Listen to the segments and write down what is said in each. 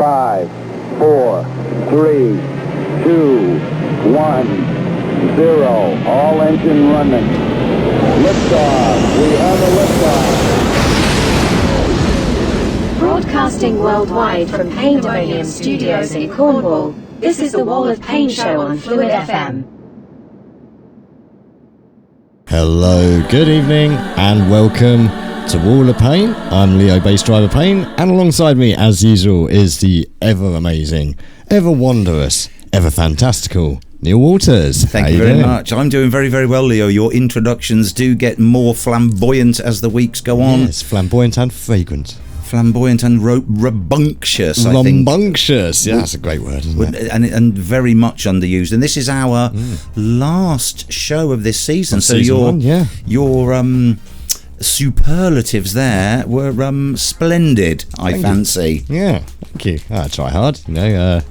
5, 4, 3, 2, 1, 0. All engine running. Liftoff. We have a liftoff. Broadcasting worldwide from Painedemonium Studios in Cornwall, this is the Wal of Paine show on Phluid FM. Hello, good evening, and welcome to Wal of Paine. I'm Leo Bass Driver Paine, and alongside me, as usual, is the ever amazing, ever wondrous, ever fantastical Neil Waters. Thank you very much. I'm doing very, very well, Leo. Your introductions do get more flamboyant as the weeks go on. Yes, flamboyant and fragrant. Flamboyant and rambunctious, I think. Rambunctious, yeah, that's a great word, isn't it? And very much underused. And this is our last show of this season. On so season your superlatives there were splendid, I fancy. Yeah, thank you. I try hard, you know.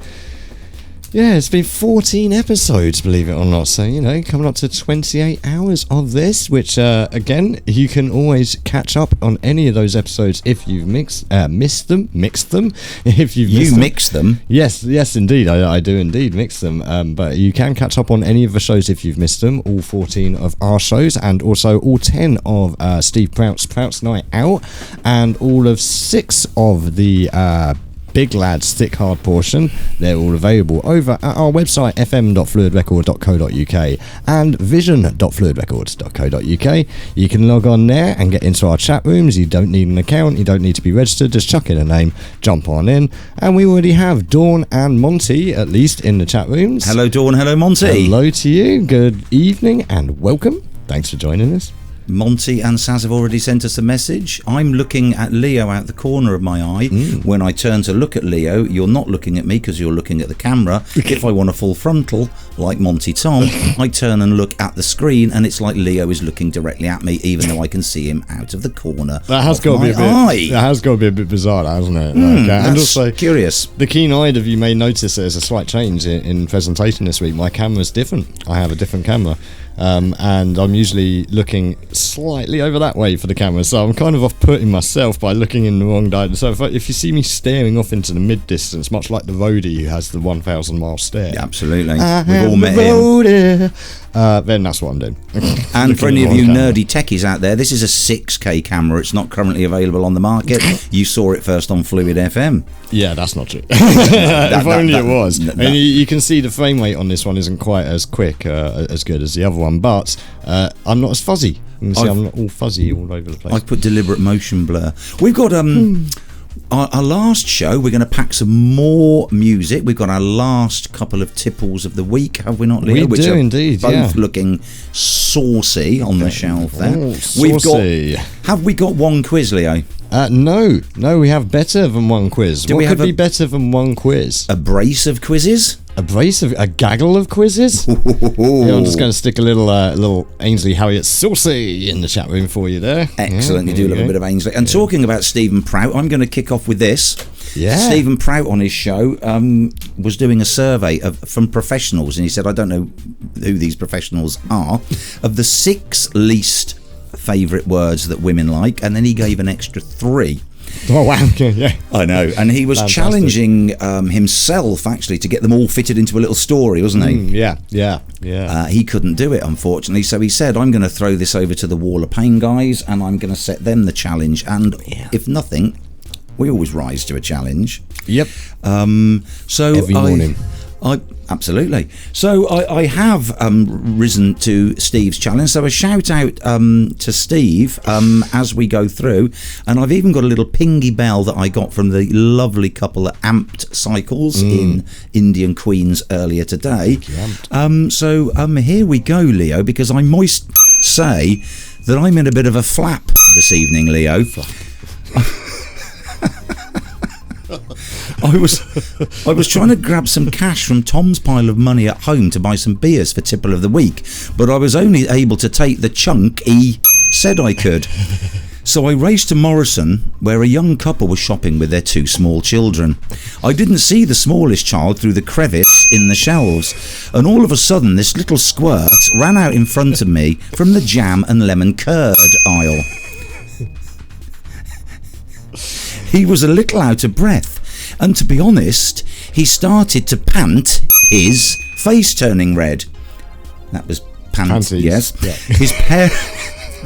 Yeah, it's been 14 episodes, believe it or not. So, you know, coming up to 28 hours of this, which, again, you can always catch up on any of those episodes if you've mixed them. If you've mix them? Yes, indeed. I do indeed mix them. But you can catch up on any of the shows if you've missed them, all 14 of our shows, and also all 10 of Steve Prout's Night Out, and all of 6 of the Big Lads Thick Hard portion. They're all available over at our website fm.fluidrecord.co.uk and vision.fluidrecords.co.uk. You can log on there and get into our chat rooms. You don't need an account, you don't need to be registered, just chuck in a name, jump on in. And we already have Dawn and Monty, at least, in the chat rooms. Hello Dawn, hello Monty. Hello to you, good evening and welcome. Thanks for joining us. Monty and Saz have already sent us a message. I'm looking at Leo out the corner of my eye. When I turn to look at Leo, you're not looking at me because you're looking at the camera. If I want a full frontal, like Monty Tom, I turn and look at the screen, and it's like Leo is looking directly at me, even though I can see him out of the corner that has got to be a bit. That has got to be a bit bizarre, hasn't it? And also curious. The keen-eyed of you may notice there's a slight change in presentation this week. My camera's different. I have a different camera. And I'm usually looking slightly over that way for the camera, so I'm kind of off-putting myself by looking in the wrong direction. So if you see me staring off into the mid-distance, much like the roadie who has the 1,000-mile stare, absolutely, we've all met him. Then that's what I'm doing. And for any of you nerdy techies out there, this is a 6K camera. It's not currently available on the market. You saw it first on Phluid FM. Yeah, that's not true. If only it was. I mean, you can see the frame rate on this one isn't quite as quick, as good as the other one, but I'm not as fuzzy. You can see I'm not all fuzzy all over the place. I put deliberate motion blur. We've got our last show. We're going to pack some more music. We've got our last couple of tipples of the week, have we not, Leo? We do indeed, both looking saucy on the shelf there. Saucy. Have we got one quiz, Leo? No, we have better than one quiz. What could be better than one quiz? A brace of quizzes? A gaggle of quizzes? Yeah, I'm just going to stick a little Ainsley Harriott saucy in the chat room for you there. Excellent, you do love a bit of Ainsley. And talking about Stephen Prout, I'm going to kick off with this. Yeah. Stephen Prout on his show was doing a survey from professionals, and he said, I don't know who these professionals are, of the 6 least favourite words that women like, and then he gave an extra 3. Oh wow! Yeah, I know, and he was challenging himself actually to get them all fitted into a little story, wasn't he? Yeah. He couldn't do it, unfortunately, so he said, "I'm going to throw this over to the Wal of Paine guys, and I'm going to set them the challenge. And if nothing, we always rise to a challenge." Yep. So every morning. Absolutely. So I have risen to Steve's challenge. So a shout out to Steve as we go through. And I've even got a little pingy bell that I got from the lovely couple at Amped Cycles in Indian Queens earlier today. So here we go, Leo, because I must say that I'm in a bit of a flap this evening, Leo. I was trying to grab some cash from Tom's pile of money at home to buy some beers for Tipple of the Week, but I was only able to take the chunk he said I could. So I raced to Morrison, where a young couple was shopping with their 2 small children. I didn't see the smallest child through the crevice in the shelves, and all of a sudden this little squirt ran out in front of me from the jam and lemon curd aisle. He was a little out of breath, And to be honest, he started to pant, his face turning red. That was pant, yes. Yeah. His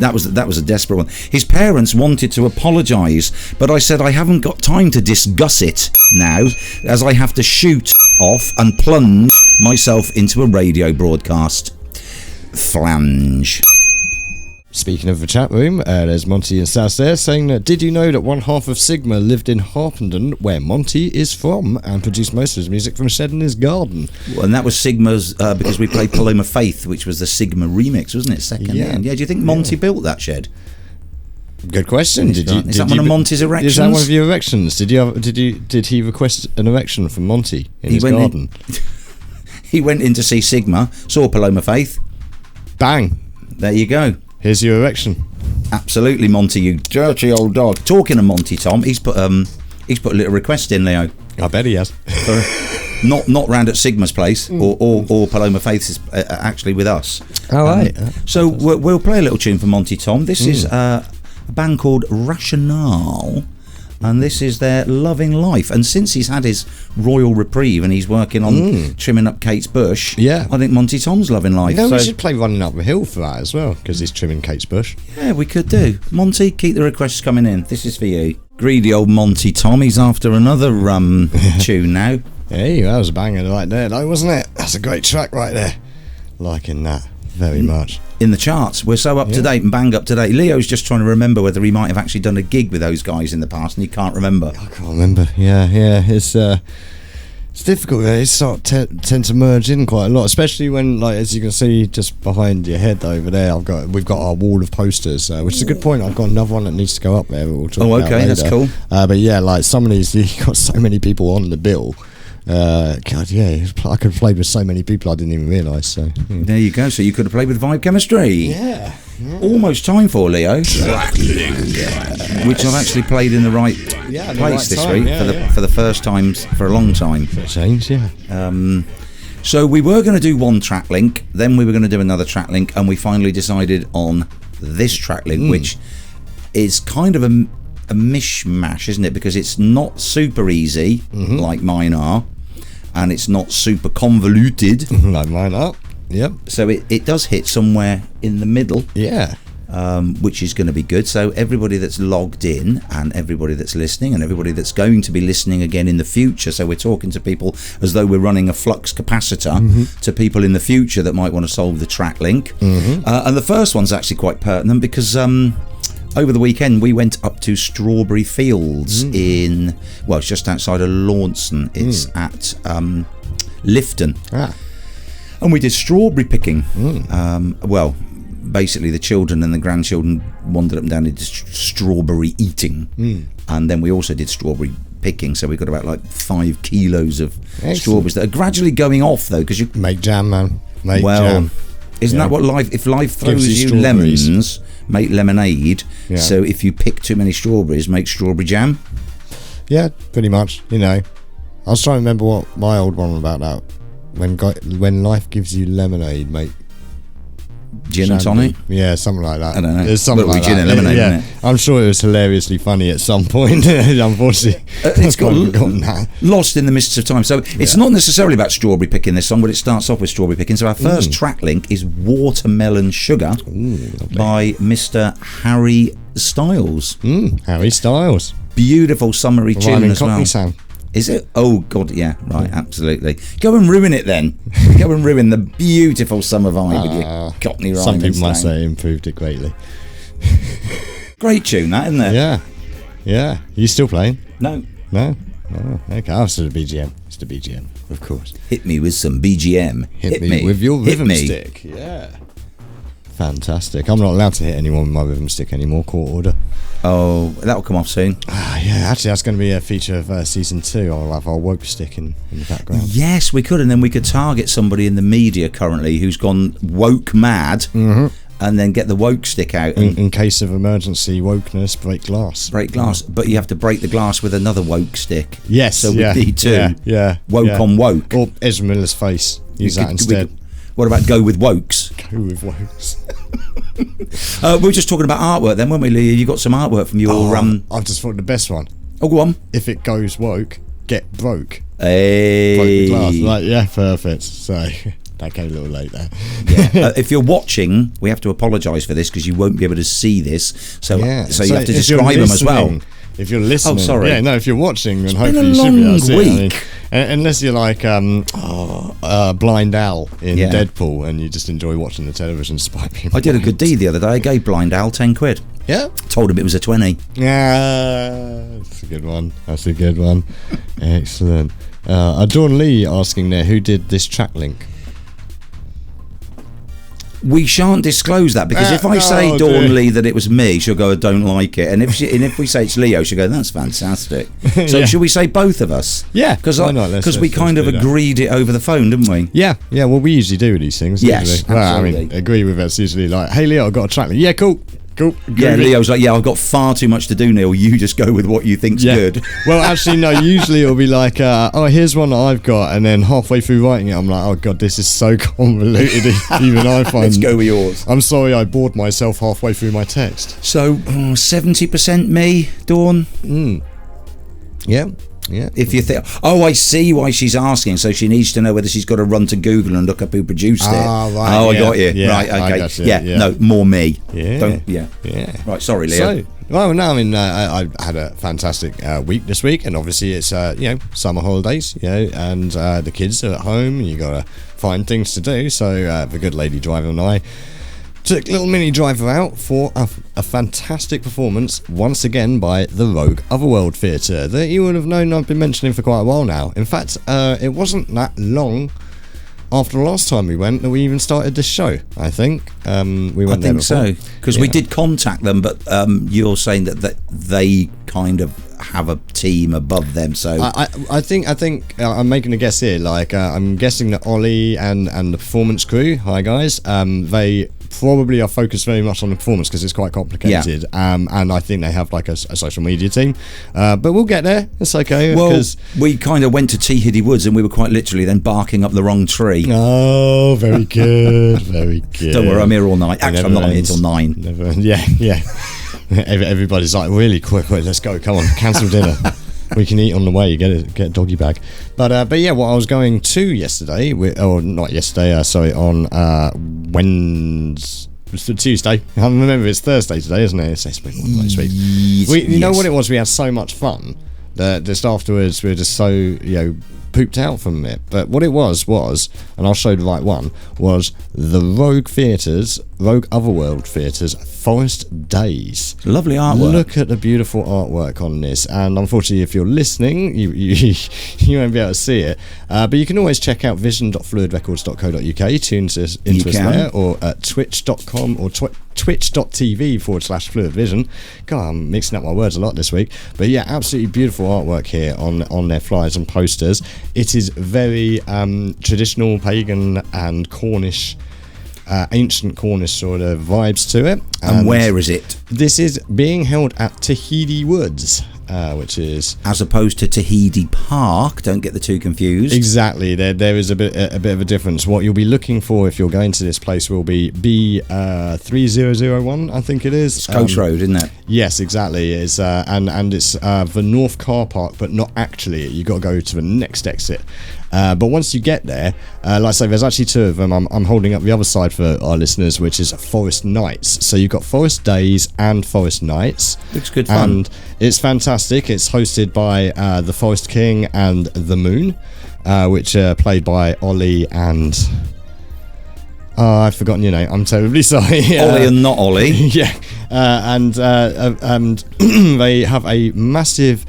that was a desperate one. His parents wanted to apologise, but I said I haven't got time to discuss it now, as I have to shoot off and plunge myself into a radio broadcast. Flange. Speaking of the chat room, there's Monty and Saz there saying that, did you know that one half of Sigma lived in Harpenden, where Monty is from, and produced most of his music from a shed in his garden? Well, and that was Sigma's, because we played Paloma Faith, which was the Sigma remix, wasn't it? Second. Yeah. Do you think Monty built that shed? Good question. Is that one of Monty's erections? Is that one of your erections? Did he request an erection from Monty in his garden? He went in to see Sigma, saw Paloma Faith. Bang! There you go. Here's your erection. Absolutely, Monty, you dirty old dog. Talking of Monty, Tom, he's put a little request in, Leo. I bet he has. Not round at Sigma's place or Paloma Faith's is actually with us. All right. So we'll play a little tune for Monty, Tom. This is a band called Rationale, and this is their Loving Life. And since he's had his royal reprieve and he's working on trimming up Kate's bush, yeah, I think Monty Tom's Loving Life. We should play Running Up the Hill for that as well, because he's trimming Kate's bush. Yeah, we could do. Monty, keep the requests coming in. This is for you. Greedy old Monty Tom. He's after another tune now. Hey, that was a banger right there, though, wasn't it? That's a great track right there. Liking that very much. In the charts, we're so up to date and bang up to date. Leo's just trying to remember whether he might have actually done a gig with those guys in the past, and he can't remember. I can't remember. Yeah, it's difficult. It tend to merge in quite a lot, especially when, like, as you can see just behind your head over there, we've got our wall of posters, which is a good point. I've got another one that needs to go up there. We'll talk about later. That's cool. But yeah, like some of these, you've got so many people on the bill. God, yeah, I could have played with so many people I didn't even realise. So there you go. So you could have played with Vibe Chemistry. Yeah. Almost time for Leo. TrakLink, which I've actually played in the right place this week for the first time for a long time. For a change, yeah. So we were going to do one TrakLink, then we were going to do another TrakLink, and we finally decided on this TrakLink, which is kind of a mishmash, isn't it? Because it's not super easy like mine are, and it's not super convoluted like mine are. Yep. So it does hit somewhere in the middle. Yeah. Which is going to be good. So everybody that's logged in, and everybody that's listening, and everybody that's going to be listening again in the future, so we're talking to people as though we're running a flux capacitor to people in the future that might want to solve the TrakLink. And the first one's actually quite pertinent because over the weekend we went up to Strawberry Fields it's just outside of Launceston. It's at Lifton. And we did strawberry picking. Basically the children and the grandchildren wandered up and down and did strawberry eating, and then we also did strawberry picking, so we got about like 5 kilos of strawberries that are gradually going off though, because you make jam, man. Jam. Isn't that what life, if life throws you lemons, make lemonade. So if you pick too many strawberries, make strawberry jam. Yeah, pretty much. I was trying to remember what my old one was about that. When life gives you lemonade, make gin and tonic. Yeah, something like that. I don't know. There's something like gin that. And lemonade, isn't it? I'm sure it was hilariously funny at some point. Unfortunately, it's got lost in the mists of time. So it's not necessarily about strawberry picking, this song, but it starts off with strawberry picking. So our first TrakLink is Watermelon Sugar by Mr. Harry Styles. Harry Styles. Beautiful summery tune as well. Sound. Is it? Oh God, yeah, right, absolutely. Go and ruin it then. Go and ruin the beautiful summer vibe with your Cockney rhyme. Some people might say improved it greatly. Great tune, that, isn't it? Yeah. You still playing? No. Oh, okay. I'll still the BGM. It's the BGM, of course. Hit me with some BGM. Hit me with your rhythm stick. Yeah. Fantastic. I'm not allowed to hit anyone with my rhythm stick anymore. Court order. Oh, that'll come off soon. Yeah, actually that's going to be a feature of season 2. I'll have our woke stick in the background. Yes, we could, and then we could target somebody in the media currently who's gone woke mad, and then get the woke stick out. In case of emergency wokeness, break glass. But you have to break the glass with another woke stick. Yes, so we need to. Yeah. Woke on woke. Or Ezra Miller's face. Use that instead. What about go with wokes? Go with wokes. We were just talking about artwork then, weren't we, Lee? You got some artwork from your... I've just thought the best one. Oh, go on. If it goes woke, get broke. Hey. Broke the glass. Like, yeah, perfect. So that came a little late there. Yeah. If you're watching, we have to apologise for this because you won't be able to see this. So you have to describe them as well. If you're listening, sorry. Yeah, no. If you're watching, then It's hopefully been a you should be able to long see it. week. Unless you're like Blind Al in Yeah. Deadpool, and you just enjoy watching the television despite being I did a blind. good deed the other day. I gave Blind Al 10 quid. Yeah. Told him it was a 20. Yeah, that's a good one. That's a good one. Excellent. Dawn Lee asking there, who did this TrakLink? We shan't disclose that because if I say oh, Dawn dear. Lee that it was me, she'll go, I don't like it. And if we say it's Leo, she'll go, that's fantastic. So Yeah. should we say both of us? Yeah, Because why not? Let's we kind of do that. agreed it over the phone, didn't we? Yeah, well, we usually do these things. Yes, usually. Well, I mean, absolutely. agree with us. Usually, like, hey, Leo, I've got a TrakLink. Yeah, cool. Yeah, Leo's like, I've got far too much to do, Neil. You just go with what you think's good. Well, actually, no. Usually, it'll be like, oh, here's one that I've got, and then halfway through writing it, I'm like, oh god, this is so convoluted. Even I find. Let's go with yours. I'm sorry, I bored myself halfway through my text. So 70% me, Dawn. Yeah. If you think, I see why she's asking. So she needs to know whether she's got to run to Google and look up who produced it. Ah, right, Oh, I yeah, got you. yeah, Right, I okay. got you, Yeah, yeah. no, more me. Yeah. Yeah. Right, sorry, Leo. So, well, no, I mean, I had a fantastic week this week, and obviously it's summer holidays, and the kids are at home. You gotta find things to do. So the good lady driver and I took little mini driver out for a fantastic performance once again by the Rogue Otherworld Theatre that you would have known I've been mentioning for quite a while now. In fact, it wasn't that long after the last time we went that we even started this show. I think we went. I think there before. so because we did contact them, but you're saying that they kind of have a team above them. So I think I'm making a guess here. Like I'm guessing that Ollie and the performance crew. Hi guys. They probably are focused very much on the performance because it's quite complicated. And I think they have like a social media team. But we'll get there. It's okay. Well, we kind of went to T Hiddy Woods and we were quite literally then barking up the wrong tree. Oh, very good, very good. Don't worry, I'm here all night. Actually, I'm not here till 9. Never, yeah. Everybody's like, really quick, let's go. Come on, cancel dinner. We can eat on the way. You get a doggy bag. But yeah, what I was going to yesterday, on Tuesday. I remember it's Thursday today, isn't it? It's been one of those weeks. You know what it was? We had so much fun that just afterwards we were just so pooped out from it. But what it was, and I'll show the right one, was the Rogue Otherworld Theatre's Forest Days. Lovely artwork. Look at the beautiful artwork on this. And unfortunately, if you're listening, you won't be able to see it. But you can always check out vision.fluidrecords.co.uk, tune into us there, or at twitch.com or twitch.tv/Phluid Vision. God, I'm mixing up my words a lot this week. But yeah, absolutely beautiful artwork here on their flyers and posters. It is very traditional, pagan and Cornish, ancient Cornish sort of vibes to it. And where is it? This is being held at Tahiti Woods, which is... As opposed to Tahiti Park, don't get the two confused. Exactly, there is a bit of a difference. What you'll be looking for if you're going to this place will be B3001, I think it is. It's Coast Road, isn't it? Yes, exactly. It's and it's the North Car Park, but not actually. You got to go to the next exit. But once you get there, like I say, there's actually two of them. I'm holding up the other side for our listeners, which is Forest Nights. So you've got Forest Days and Forest Nights. Looks good fun. And it's fantastic. It's hosted by the Forest King and the Moon, which are played by Ollie and... Oh, I've forgotten your name. I'm terribly sorry. Ollie and not Ollie. Yeah. And they have a massive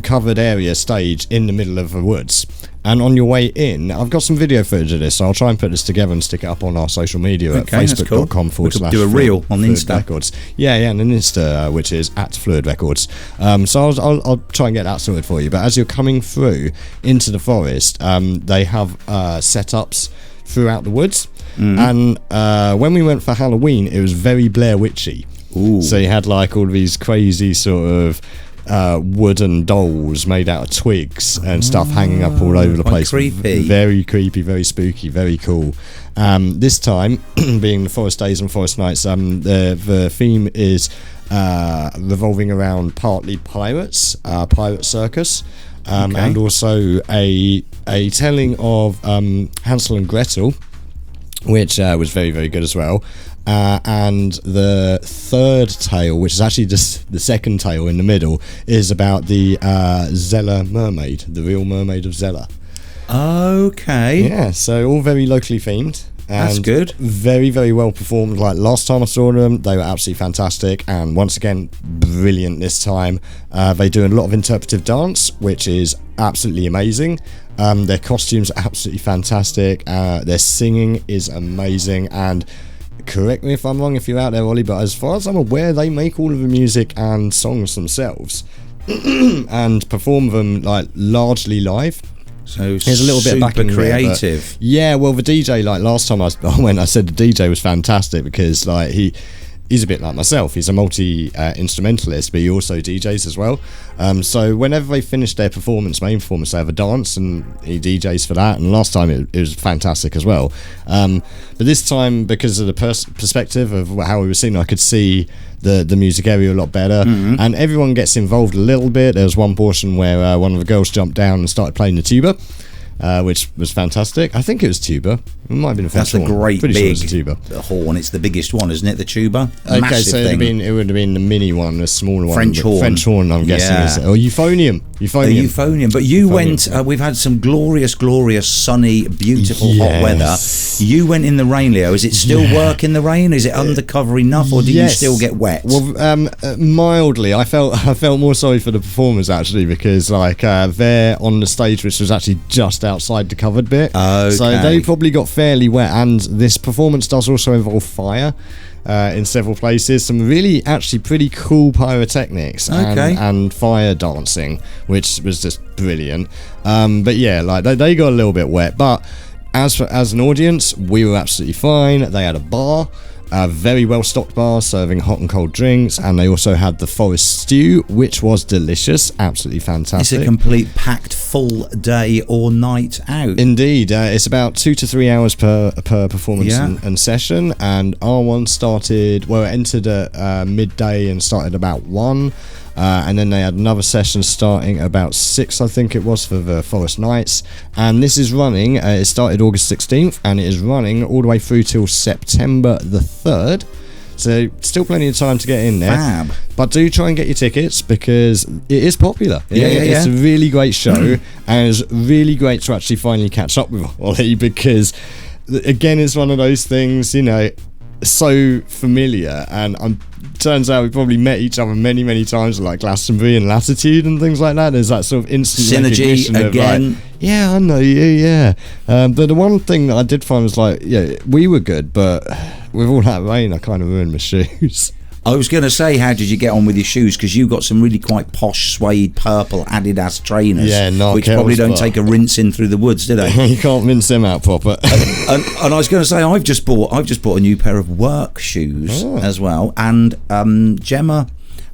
covered area stage in the middle of the woods. And on your way in, I've got some video footage of this, so I'll try and put this together and stick it up on our social media at facebook.com/ We could do a reel on Phluid Insta. Records. Yeah, and an Insta, which is at Phluid Records. So I'll try and get that sorted for you. But as you're coming through into the forest, they have setups throughout the woods. And when we went for Halloween, it was very Blair Witchy. Ooh. So you had like all these crazy sort of wooden dolls made out of twigs and stuff hanging up all over the Quite place. creepy. Very creepy, very spooky, very cool. This time, being the Forest Days and Forest Nights, the theme is revolving around partly pirates, pirate circus. and also a telling of Hansel and Gretel, which was very, very good as well. And the third tale, which is actually just the second tale in the middle, is about the Zella mermaid, the real mermaid of Zella. Okay. Yeah, so all very locally themed. And that's good. Very, very well performed. Like last time I saw them, they were absolutely fantastic, and once again, brilliant this time. They do a lot of interpretive dance, which is absolutely amazing. Their costumes are absolutely fantastic. Their singing is amazing, and correct me if I'm wrong if you're out there, Ollie, but as far as I'm aware, they make all of the music and songs themselves and perform them like largely live. So there's a little bit of backing creative. There, yeah, well, the DJ, like last time I went, I said the DJ was fantastic because like he's a bit like myself. He's a multi-instrumentalist, but he also DJs as well. So whenever they finish their main performance, they have a dance, and he DJs for that. And last time it was fantastic as well. But this time, because of the perspective of how we were singing, I could see the music area a lot better. And everyone gets involved a little bit. There was one portion where one of the girls jumped down and started playing the tuba. Which was fantastic. I think it was tuba. It might have been a French horn. That's a great Pretty big sure it was a tuba. horn. It's the biggest one, isn't it? The tuba. Okay, Massive so thing. it would have been the mini one, the smaller one. French horn. French horn, I'm guessing. Yeah. Is it? Or euphonium. Euphonium. Euphonium. But you went. We've had some glorious, sunny, beautiful hot weather. You went in the rain, Leo. Is it still work in the rain? Is it undercover enough, or do you still get wet? Well, mildly. I felt more sorry for the performers actually, because like they're on the stage, which was actually just outside the covered bit. Okay. So they probably got fairly wet, and this performance does also involve fire in several places. Some really actually pretty cool pyrotechnics and fire dancing, which was just brilliant. But yeah, like they got a little bit wet, but as an audience, we were absolutely fine. They had a bar. A very well stocked bar serving hot and cold drinks, and they also had the forest stew, which was delicious, absolutely fantastic. It's a complete packed full day or night out. Indeed, it's about 2 to 3 hours per performance and session, and our one started, it entered at midday and started about 1. And then they had another session starting about 6, I think it was, for the Forest Nights. And this is running, it started August 16th, and it is running all the way through till September the 3rd. So still plenty of time to get in there. Fab. But do try and get your tickets, because it is popular. It's a really great show, and it's really great to actually finally catch up with Ollie, because again, it's one of those things, so familiar, and turns out we probably met each other many times, like Glastonbury and Latitude and things like that. There's that sort of instant synergy again. Of like, yeah, I know you, but the one thing that I did find was like, we were good, but with all that rain, I kind of ruined my shoes. I was going to say, how did you get on with your shoes? Because you got some really quite posh suede purple Adidas trainers, which probably don't take a rinse in through the woods, do they? You can't rinse them out proper. and I was going to say, I've just bought a new pair of work shoes as well, and Gemma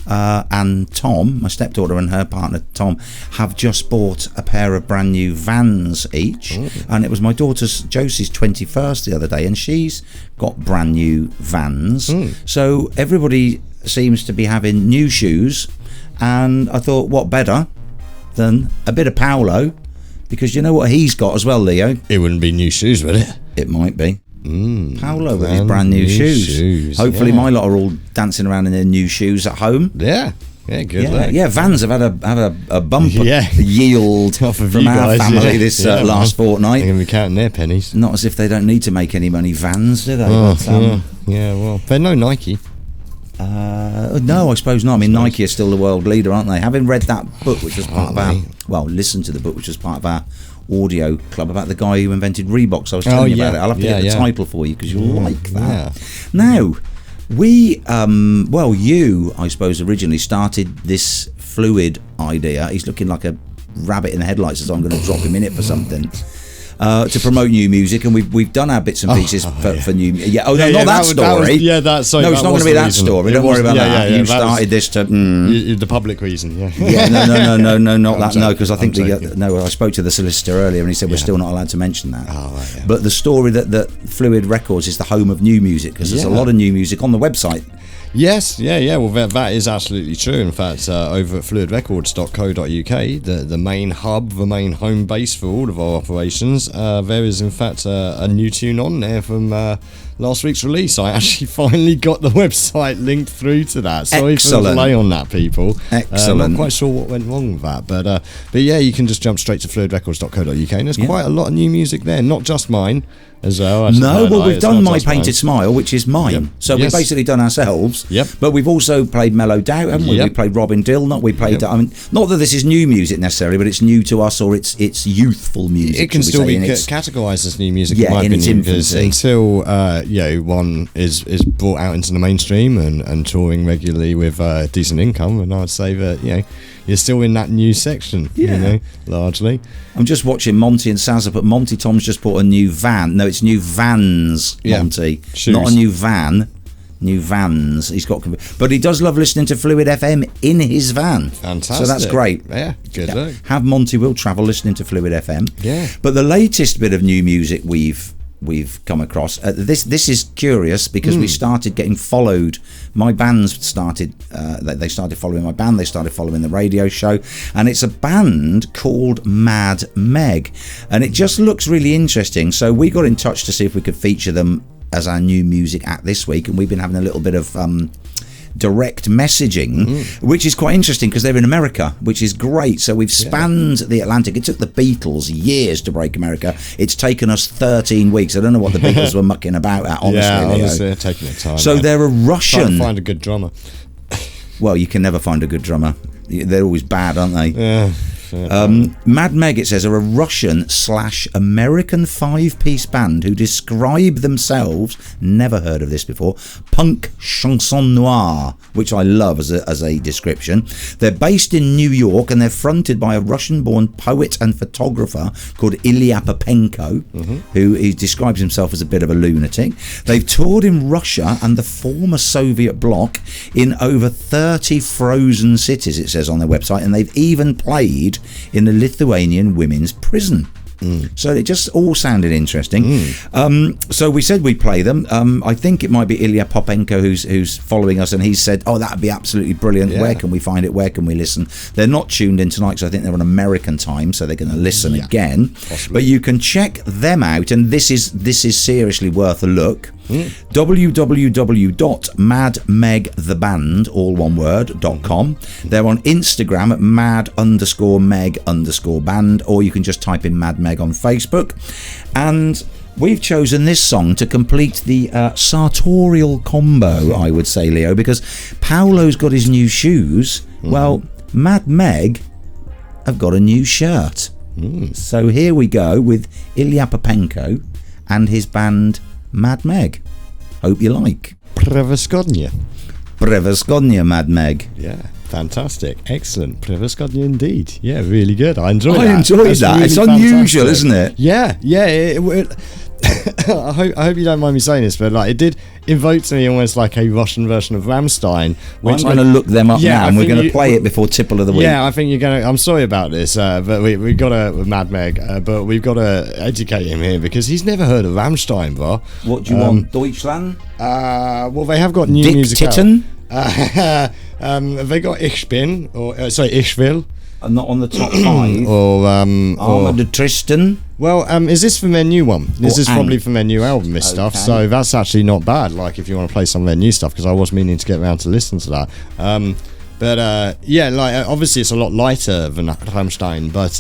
and Tom, my stepdaughter, and her partner Tom, have just bought a pair of brand new Vans each. And it was my daughter's Josie's 21st the other day, and she's got brand new Vans. So everybody seems to be having new shoes, and I thought, what better than a bit of Paolo, because you know what he's got as well, Leo? It wouldn't be new shoes, would it? It might be. Paolo with his brand new shoes. Hopefully my lot are all dancing around in their new shoes at home. Yeah, good luck. Yeah, Vans have had a bumper yield from our family this last fortnight. They're going to be counting their pennies. Not as if they don't need to make any money, Vans, do they? Well, they're no Nike. No, I suppose not. I mean, Nike are still the world leader, aren't they? Having read that book, which was part of our... listened to the book, which was part of our audio club, about the guy who invented Reeboks. I was telling you about it. I'll have to get the title for you, because you'll like that. Now, we, you, I suppose, originally started this Phluid idea. He's looking like a rabbit in the headlights, as I'm going to drop him in it for something. To promote new music, and we've done our bits and pieces for new music. Not that story. It's not going to be that story. Don't worry about that. You started this to the public reason. No, not that. No, because I think I spoke to the solicitor earlier, and he said we're still not allowed to mention that. But the story that Phluid Records is the home of new music, because there's a lot of new music on the website. Yes, yeah. Well, that is absolutely true. In fact, over at fluidrecords.co.uk, the main hub, the main home base for all of our operations, there is in fact a new tune on there from last week's release. I actually finally got the website linked through to that. Sorry for the delay on that, people. Excellent. Not quite sure what went wrong with that, but yeah, you can just jump straight to fluidrecords.co.uk, and there's quite a lot of new music there, not just mine as well. We've done My Painted Smile, which is mine. Yep. So we've basically done ourselves. Yep. But we've also played Mellow Doubt, haven't we? Yep. We played Robin Dill. I mean, not that this is new music necessarily, but it's new to us, or it's youthful music. It can still be categorised as new music, in my opinion, its infancy. until one is brought out into the mainstream and touring regularly with decent income. And I'd say that you're still in that new section, largely. I'm just watching Monty and Sazza, but Monty Tom's just bought a new van. No, it's new vans, Monty. Shoes. Not a new van. New vans. He's got, but he does love listening to Phluid FM in his van. Fantastic. So that's great. Yeah, good luck. Have Monty will travel listening to Phluid FM. Yeah. But the latest bit of new music we've come across. This is curious because we started getting followed. My bands started. They started following my band. They started following the radio show, and it's a band called Mad Meg, and it just looks really interesting. So we got in touch to see if we could feature them as our new music act this week, and we've been having a little bit of direct messaging, which is quite interesting because they're in America, which is great. So we've spanned the Atlantic. It took the Beatles years to break America. It's taken us 13 weeks. I don't know what the Beatles were mucking about at, honestly. Honestly, they're taking their time. So they're a Russian. Trying to find a good drummer. Well, you can never find a good drummer. They're always bad, aren't they? Yeah. Mad Meg, it says, are a Russian/American 5-piece band who describe themselves, never heard of this before, punk chanson noir, which I love as a description. They're based in New York, and they're fronted by a Russian-born poet and photographer called Ilya Popenko, who he describes himself as a bit of a lunatic. They've toured in Russia and the former Soviet bloc in over 30 frozen cities, it says on their website, and they've even played in the Lithuanian women's prison. So it just all sounded interesting. So we said we'd play them. I think it might be Ilya Popenko who's following us, and he said, that'd be absolutely brilliant. Where can we find it? Where can we listen? They're not tuned in tonight, so I think they're on American time, so they're going to listen again. Possibly. But you can check them out, and this is seriously worth a look. www.madmegtheband, all one word.com. They're on Instagram at mad_meg_band, or you can just type in Mad Meg on Facebook. And we've chosen this song to complete the sartorial combo, I would say, Leo, because Paolo's got his new shoes. Well, Mad Meg have got a new shirt. So here we go with Ilya Popenko and his band Mad Meg. Hope you like. Prevaskodnya, Mad Meg. Yeah, fantastic. Excellent. Prevaskodnya indeed. Yeah, really good. I enjoyed that. I enjoyed that. Really it's unusual, fantastic. Isn't it? Yeah. I hope you don't mind me saying this, but it did invoke to me almost like a Russian version of Rammstein. Which I'm going to look them up now, and we're going to play it before Tipple of the Week. Yeah, I think you're going to. I'm sorry about this, but we got to Mad Meg, but we've got to educate him here because he's never heard of Rammstein, bro. What do you want, Deutschland? Well, they have got new music. Titten? They got Ich Bin, or Ich Will. Not on the top 5. Or Armored Tristan. Well, is this from their new one? This is probably from their new album, this stuff. So that's actually not bad. Like, if you want to play some of their new stuff, because I was meaning to get around to listen to that. But obviously it's a lot lighter than Rammstein. But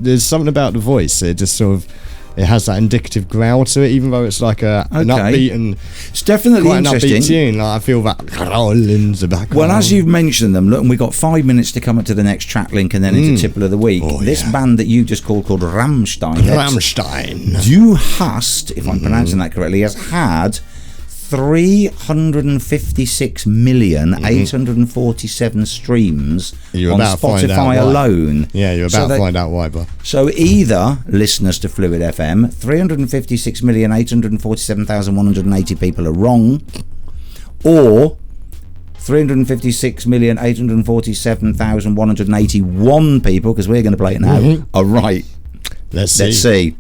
there's something about the voice. It just sort of. It has that indicative growl to it, even though it's like an upbeat and it's definitely quite interesting. An upbeat tune. Like, I feel that growl in the background. Well, as you've mentioned them, look, and we got 5 minutes to come up to the next TrakLink and then into Tipple of the Week. This band that you just called Rammstein. Du hast, if I'm pronouncing that correctly, has had 356,847 streams on Spotify alone. Yeah, you're about to find out why, bro. So either listeners to Phluid FM, 356,847,180 people are wrong, or 356,847,181 people, because we're going to play it now, are right. Let's see.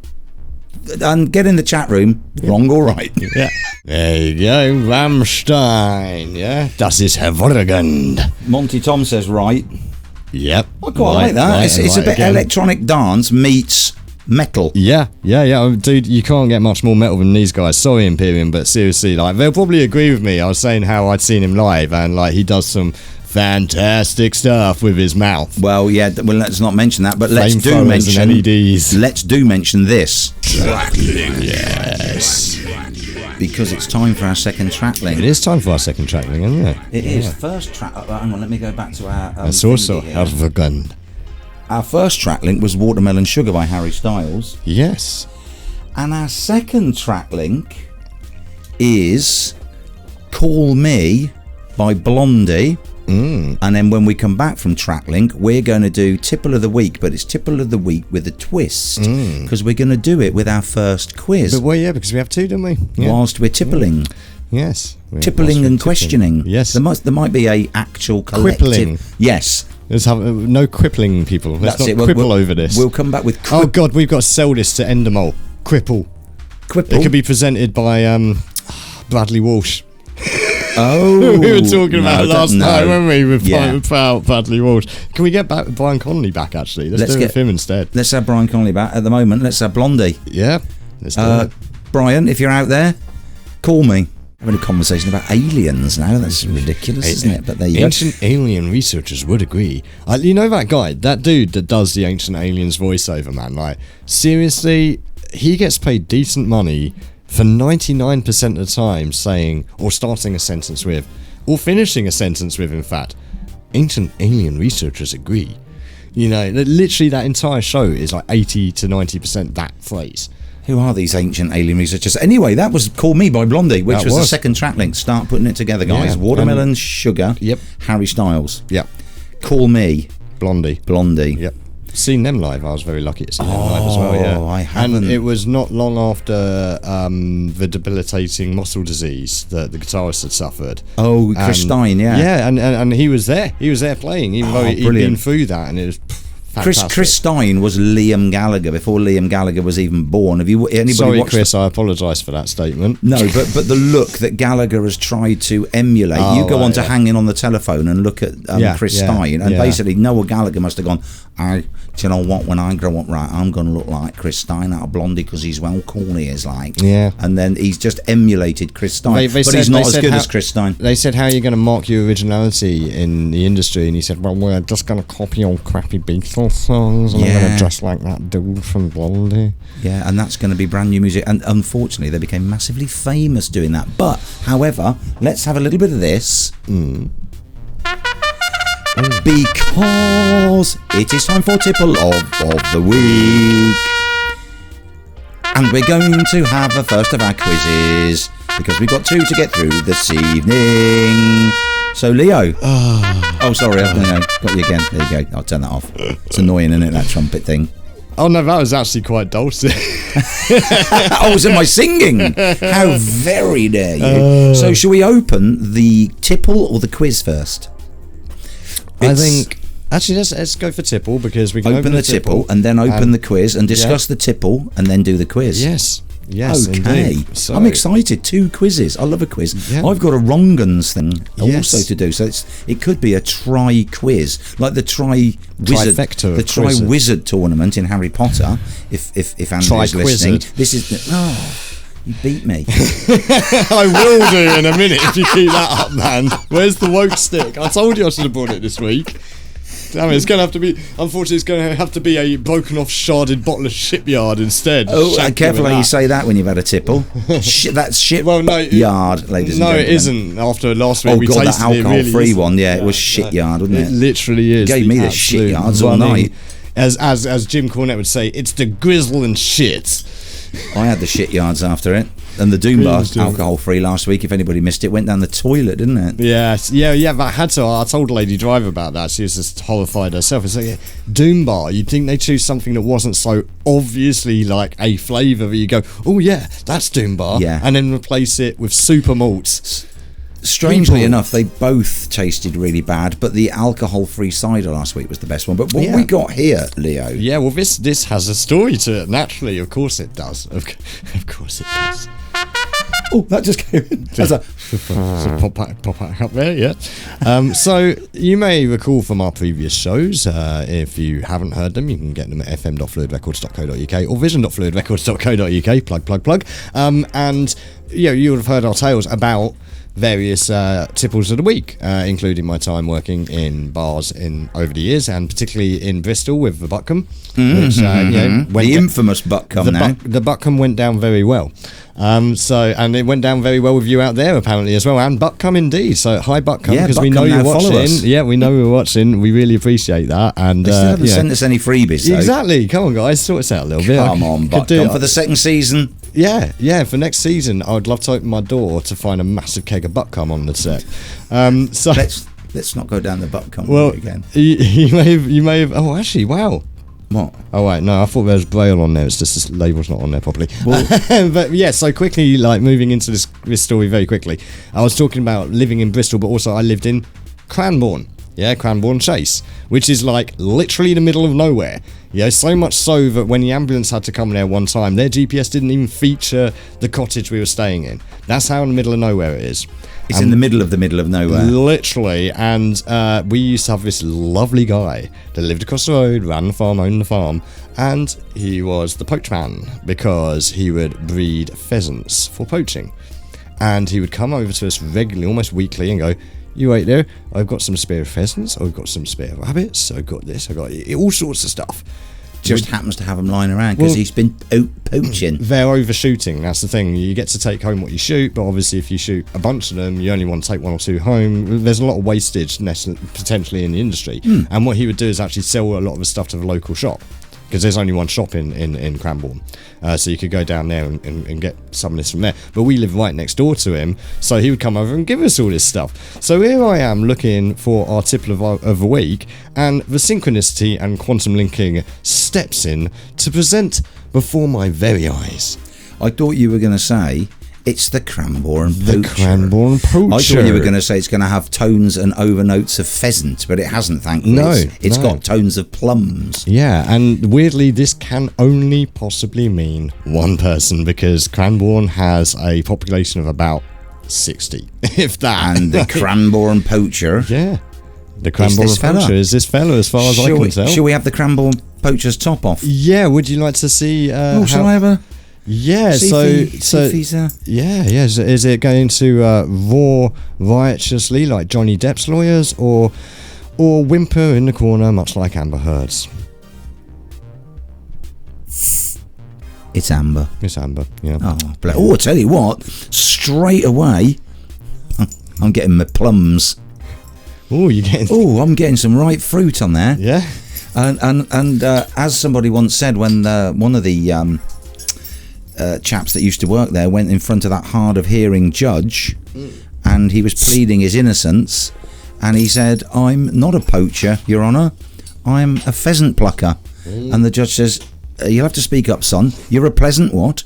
and get in the chat room. Wrong or right? Yeah. There you go, Rammstein. Yeah, das ist hervorragend. Monty Tom says right. Yep. I quite like that. It's a bit electronic dance meets metal. Yeah. Dude, you can't get much more metal than these guys. Sorry, Imperium, but seriously, like, they'll probably agree with me. I was saying how I'd seen him live, and like, he does some fantastic stuff with his mouth. Well, yeah. Well, let's not mention that, but let's do mention LEDs. Let's do mention this. TrakLink. Yes. Because it's time for our second TrakLink. It is time for our second TrakLink, isn't it? It is. First track. Hang on, let me go back to our. That's also hervorragend. Our first TrakLink was Watermelon Sugar by Harry Styles. Yes. And our second TrakLink is Call Me by Blondie. And then when we come back from TrakLink, we're going to do Tipple of the Week, but it's Tipple of the Week with a twist, because we're going to do it with our first quiz. But, well, yeah, because we have two, don't we? Yeah. Whilst we're tippling. Yes. Tippling and questioning. Yes. There might be a actual collective. Quippling. Yes. Let's have no crippling, people. Let's That's not it. quibble over this. We'll come back with Oh, God, we've got to sell this to Endemol. Quipple. Quipple. It could be presented by Bradley Walsh. Oh, we were talking about it last night, weren't we? With Yeah. Bradley Walsh. Can we get Brian Connolly back, actually? Let's do it with him instead. Let's have Brian Connolly back. At the moment, let's have Blondie. Yeah. Let's do it. Brian, if you're out there, call me. Having a conversation about aliens now. That's ridiculous, isn't it? But there you Ancient alien researchers would agree. You know that guy, that dude that does the Ancient Aliens voiceover, man? Like, seriously, he gets paid decent money for 99% of the time saying, or starting a sentence with, or finishing a sentence with, in fact, ancient alien researchers agree. You know, literally that entire show is like 80 to 90% that phrase. Who are these ancient alien researchers? Anyway, that was Call Me by Blondie, which was the second TrakLink. Start putting it together, guys. Yeah. Watermelon Sugar. Yep. Harry Styles. Yep. Call Me. Blondie. Yep. Seen them live. I was very lucky to see them live as well. Yeah, I haven't. And it was not long after the debilitating muscle disease that the guitarist had suffered. Oh, Chris Stein, yeah. Yeah, and he was there. He was there playing, even though he'd been through that, and it was fantastic. Chris Stein was Liam Gallagher before Liam Gallagher was even born. Have you anybody Sorry, watched Chris, I apologise for that statement. No, but the look that Gallagher has tried to emulate. You go on to Hanging on the Telephone and look at Chris Stein, and basically Noel Gallagher must have gone, do you know what, when I grow up, right, I'm going to look like Chris Stein out of Blondie because he's well cool, he is like. Yeah. And then he's just emulated Chris Stein. But he's not as good as Chris Stein. They said, how are you going to mark your originality in the industry? And he said, well, we're just going to copy old crappy Beatles songs, and I'm going to dress like that dude from Blondie. Yeah, and that's going to be brand new music. And unfortunately, they became massively famous doing that. But, however, let's have a little bit of this. Because it is time for Tipple of the Week. And we're going to have the first of our quizzes, because we've got two to get through this evening. So, Leo. Oh, sorry, got you again. There you go. I'll turn that off. It's annoying, isn't it, that trumpet thing? Oh, no, that was actually quite dulcet. Oh, was it my singing? How very dare you. So, shall we open the Tipple or the quiz first? I think actually let's go for Tipple, because we can open the Tipple and then open the quiz and discuss the Tipple and then do the quiz. Yes, okay. Indeed. So, I'm excited. 2 quizzes. I love a quiz. Yeah. I've got a Wronguns thing also to do, so it could be a try quiz, like the Trifecta the Try Wizard tournament in Harry Potter. If Andrew's listening, this is you beat me. I will do in a minute if you keep that up, man. Where's the woke stick? I told you I should have brought it this week. Damn it, it's going to have to be... Unfortunately, it's going to have to be a broken off, sharded bottle of Shipyard instead. Oh, careful how you say that when you've had a tipple. That's shit. Well, no, yard, ladies and gentlemen. No, it isn't. After last week, we tasted that alcohol-free really one, it was shit yard, wasn't it? It literally is. Gave me the shit yards all night. As Jim Cornette would say, it's the grizzle and shit. I had the shit yards after it. And the Doom Bar, alcohol free last week, if anybody missed it, went down the toilet, didn't it? Yeah, but I had to. I told Lady Driver about that. She was just horrified herself. It's like, Doom Bar, you'd think they choose something that wasn't so obviously like a flavour that you go, oh yeah, that's Doom Bar, and then replace it with super malts. strangely People. enough, they both tasted really bad, but the alcohol-free cider last week was the best one. But what Yeah. we got here, Leo? Yeah, well, this has a story to it. Naturally, of course it does. Of course it does. Oh, that just came in. That's a... So pop back up there, yeah. So you may recall from our previous shows, if you haven't heard them, you can get them at fm.fluidrecords.co.uk or vision.fluidrecords.co.uk, plug. And you would have heard our tales about various tipples of the week, including my time working in bars over the years, and particularly in Bristol with the Buckham, which the infamous Buckham the Buckham went down very well. And it went down very well with you out there apparently as well, and Buckham indeed. So hi Buckham, because we know you're watching. Yeah, we know you're watching. We really appreciate that. And they still haven't sent us any freebies though. Exactly. Come on guys, sort us out a little bit. Come on, Buckham, for the second season. Yeah, for next season I would love to open my door to find a massive keg of Buckham on the set. So let's not go down the Buckham route again. You may have. Oh, actually, wow. What? Oh wait, no, I thought there was Braille on there. It's just the label's not on there properly. Well, but yeah, so quickly, like moving into this story very quickly. I was talking about living in Bristol, but also I lived in Cranbourne. Yeah, Cranbourne Chase, which is like literally the middle of nowhere. Yeah, so much so that when the ambulance had to come there one time, their GPS didn't even feature the cottage we were staying in. That's how in the middle of nowhere it is. It's in the middle of nowhere. Literally. And we used to have this lovely guy that lived across the road, ran the farm, owned the farm, and he was the poachman because he would breed pheasants for poaching. And he would come over to us regularly, almost weekly, and go, "You wait there, I've got some spare pheasants, I've got some spare rabbits, I've got this, I've got all sorts of stuff." Just happens to have them lying around because he's been poaching. They're overshooting, that's the thing. You get to take home what you shoot, but obviously if you shoot a bunch of them, you only want to take one or two home. There's a lot of wastage potentially in the industry. And what he would do is actually sell a lot of the stuff to the local shop, because there's only one shop in Cranbourne. So you could go down there and get some of this from there. But we live right next door to him, so he would come over and give us all this stuff. So here I am looking for our tipple of the week, and the synchronicity and quantum linking steps in to present before my very eyes. I thought you were going to say it's the Cranbourne Poacher. The Cranbourne Poacher. I thought you were going to say it's going to have tones and overnotes of pheasant, but it hasn't, thankfully. No, It's got tones of plums. Yeah, and weirdly, this can only possibly mean one person, because Cranbourne has a population of about 60, if that. And the Cranbourne Poacher. Yeah. The Cranbourne Poacher is this fella, as far as I can tell. Shall we have the Cranbourne Poacher's top off? Yeah, would you like to see... shall I have a... Yeah, see if he's, yeah. Is it going to roar riotously like Johnny Depp's lawyers, or whimper in the corner much like Amber Heard's? It's Amber. It's Amber. Yeah. I tell you what, straight away, I'm getting my plums. Oh, you're getting. Oh, I'm getting some ripe fruit on there. Yeah. And as somebody once said, when one of the chaps that used to work there went in front of that hard of hearing judge, and he was pleading his innocence, and he said, "I'm not a poacher, Your Honour, I'm a pheasant plucker." And the judge says, "You'll have to speak up, son. You're a pleasant what?"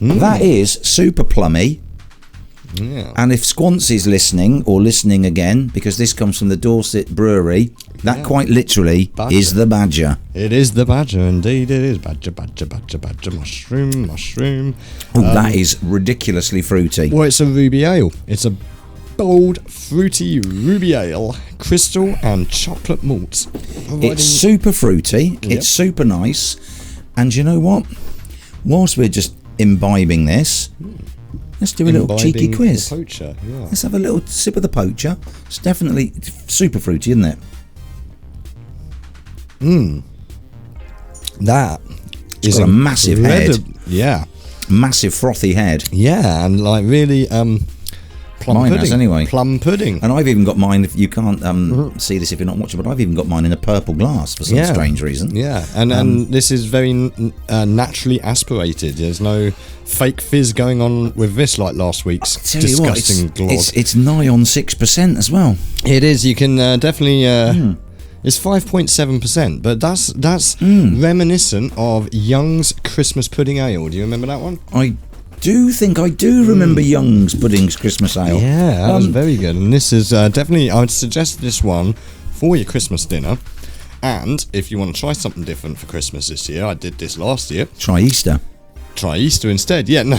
That is super plummy. Yeah. And if Squancy's listening, or listening again, because this comes from the Dorset Brewery, that quite literally is the badger. It is the badger, indeed it is. Badger, mushroom. That is ridiculously fruity. Well, it's a ruby ale. It's a bold, fruity ruby ale, crystal and chocolate malt. It's super fruity, it's super nice, and you know what? Whilst we're just imbibing this, let's do a little cheeky quiz. Poacher, yeah. Let's have a little sip of the poacher. It's definitely super fruity, isn't it? That is a massive head. Yeah. Massive frothy head. Yeah, and like really plum mine pudding. Has, anyway. Plum pudding. And I've even got mine, if you can't see this if you're not watching, but I've even got mine in a purple glass for some strange reason. Yeah, and this is very naturally aspirated. There's no fake fizz going on with this like last week's disgusting glog. It's nigh on 6% as well. It is. You can definitely... It's 5.7%, but that's reminiscent of Young's Christmas Pudding Ale. Do you remember that one? I I do remember Young's Pudding's Christmas Ale. Yeah, that was very good. And this is definitely, I would suggest this one for your Christmas dinner. And if you want to try something different for Christmas this year, I did this last year. Try Easter. Try Easter instead. Yeah, no.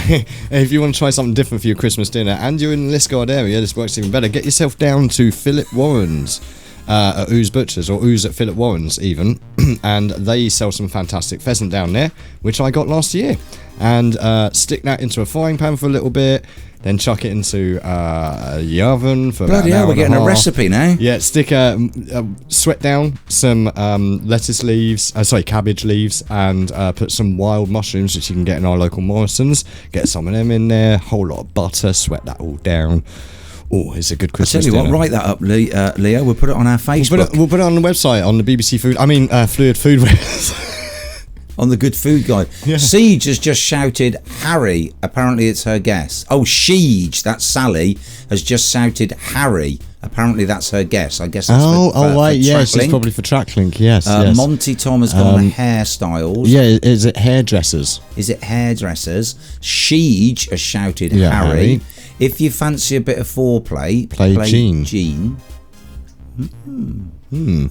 If you want to try something different for your Christmas dinner and you're in the Liskeard area, this works even better. Get yourself down to Philip Warren's at Ooze Butchers, or Ooze at Philip Warren's even, and they sell some fantastic pheasant down there, which I got last year. And stick that into a frying pan for a little bit, then chuck it into the oven for about an hour. We're getting a recipe now. Yeah, sweat down some lettuce leaves, cabbage leaves, and put some wild mushrooms, which you can get in our local Morrison's. Get some of them in there, whole lot of butter, sweat that all down. Oh, it's a good Christmas dinner. I'll tell you what, write that up, Leo. We'll put it on our Facebook. We'll put it on the website, on the BBC Fluid Food on the Good Food Guide. Yeah. Siege has just shouted Harry. Apparently it's her guess. Oh, Siege, that's Sally, has just shouted Harry. Apparently that's her guess. I guess that's for yes, it's probably for TrakLink. Yes, yes. Monty Tom has gone hairstyles. Yeah, is it hairdressers? Siege has shouted Harry. If you fancy a bit of foreplay, play Jean.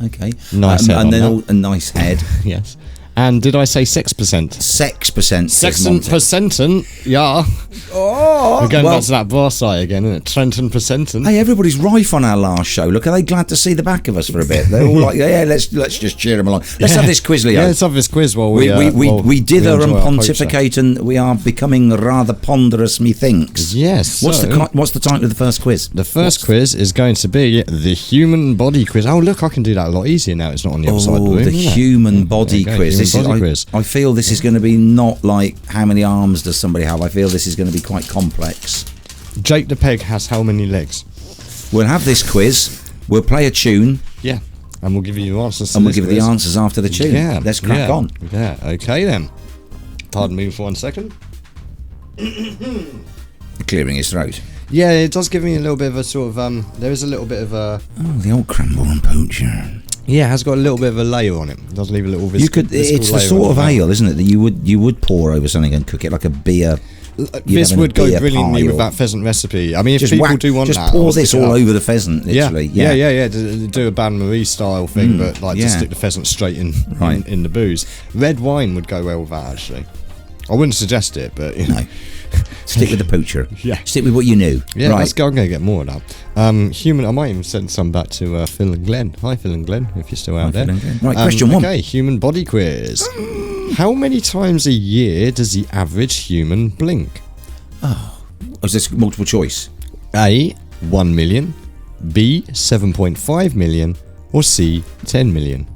Okay. Nice head. And then a nice head. Yes. And did I say 6%? 6%. Yeah. Oh, we're going back to that bar site again, isn't it? Trenton percenton. Hey, everybody's rife on our last show. Look, are they glad to see the back of us for a bit? They're all like, yeah, let's just cheer them along. Let's have this quiz, Leo. Yeah, let's have this quiz while we dither and pontificate, and we are becoming rather ponderous, methinks. Yes. What's the title of the first quiz? The first quiz is going to be the human body quiz. Oh, look, I can do that a lot easier now. It's not on the other side of the room. The human body quiz. I feel this is going to be not like how many arms does somebody have. I feel this is going to be quite complex. Jake the Peg has how many legs? We'll have this quiz. We'll play a tune. Yeah. And we'll give you your answers. And we'll give you the answers after the tune. Yeah. Let's crack on. Yeah. Okay then. Pardon me for 1 second. Clearing his throat. Yeah, it does give me a little bit of a sort of there is a little bit of a the old Cranbourne poacher. Yeah, it has got a little bit of a layer on it. It does leave a little it's the sort of ale, isn't it, that you would pour over something and cook it like a beer. This would go brilliantly with that pheasant recipe. I mean, if people do want that, just pour this all over the pheasant, literally. Yeah. Do a Ban Marie style thing, but just stick the pheasant straight in the booze. Red wine would go well with that, actually. I wouldn't suggest it, but no. Stick with the poacher. Yeah. Stick with what you knew. Yeah, let's go. I'm going to get more of that. Human. I might even send some back to Phil and Glenn. Hi, Phil and Glenn, if you're still out there. Right, question 1. Okay, human body quiz. How many times a year does the average human blink? Is this multiple choice? A, 1 million. B, 7.5 million. Or C, 10 million.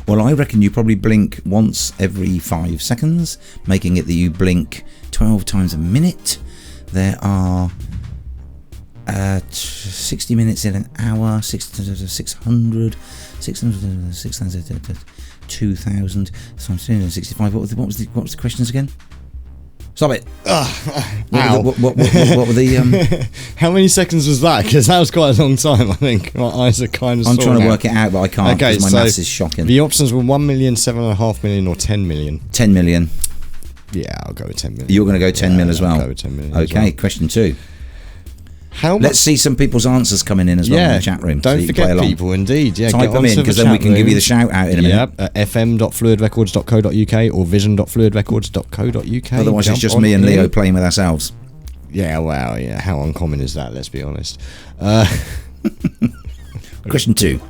Well, I reckon you probably blink once every 5 seconds, making it that you blink 12 times a minute. There are 60 minutes in an hour, 600, 2,000, so I'm 365. What was the questions again? Stop it. What were the... How many seconds was that? Because that was quite a long time, I think. My eyes are kind of I'm trying to work it out, but I can't because my maths is shocking. The options were 1 million, 7.5 million, or 10 million. 10 million. Yeah, I'll go with 10 million. You're going to go 10 mil as well? I'll go with 10 million. Okay, question 2. Let's see some people's answers coming in as well in the chat room. Don't forget people, indeed. Yeah, type them in because then we can give you the shout out in a minute. At fm.fluidrecords.co.uk or vision.fluidrecords.co.uk. Otherwise, it's just me and Leo playing with ourselves. Yeah, wow, yeah. How uncommon is that? Let's be honest. Question 2.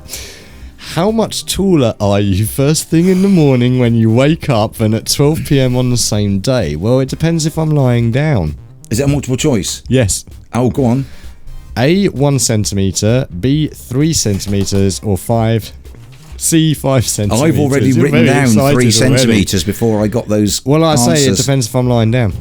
How much taller are you first thing in the morning when you wake up and at 12 p.m. on the same day? Well, it depends if I'm lying down. Is it a multiple choice? Yes. Oh, go on. A, 1 centimetre, B, 3 centimetres, or C, 5 centimetres. I've already written down 3 centimetres before I got those Well, I answers. say it depends if I'm lying down.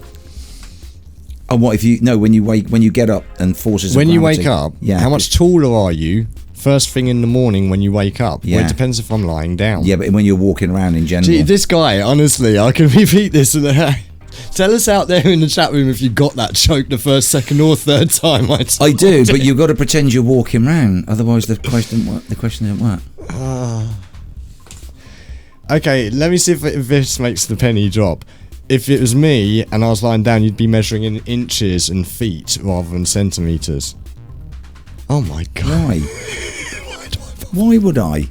Oh, what if you... No, when you get up and forces When of you gravity. wake up, yeah. How much taller are you first thing in the morning when you wake up? Yeah. Well, it depends if I'm lying down. Yeah, but when you're walking around in general... Gee, this guy, honestly, I can repeat this... Tell us out there in the chat room if you got that joke the first, second, or third time. I do, but you've got to pretend you're walking round. Otherwise, the question didn't work. Okay, let me see if this makes the penny drop. if it was me and I was lying down, you'd be measuring in inches and feet rather than centimetres. Oh my God. Why? Why would I?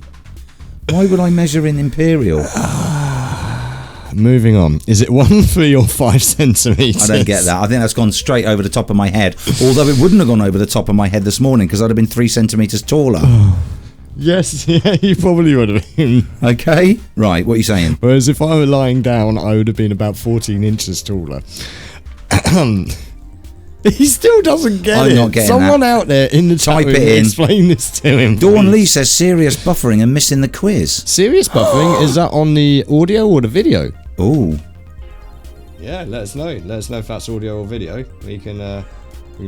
Why would I measure in imperial? Moving on. Is it 1, 3 or 5 centimetres? I don't get that. I think that's gone straight over the top of my head. Although it wouldn't have gone over the top of my head this morning because I'd have been 3 centimetres taller. Yes, yeah, you probably would have been. Okay. Right, what are you saying? Whereas if I were lying down, I would have been about 14 inches taller. He still doesn't get it. I'm not getting Someone that. out there in the Type chat room it in. explain this to him. Dawn please. Lee says serious buffering and missing the quiz. Serious buffering? Is that on the audio or the video? Oh. Yeah, let us know. Let us know if that's audio or video. We can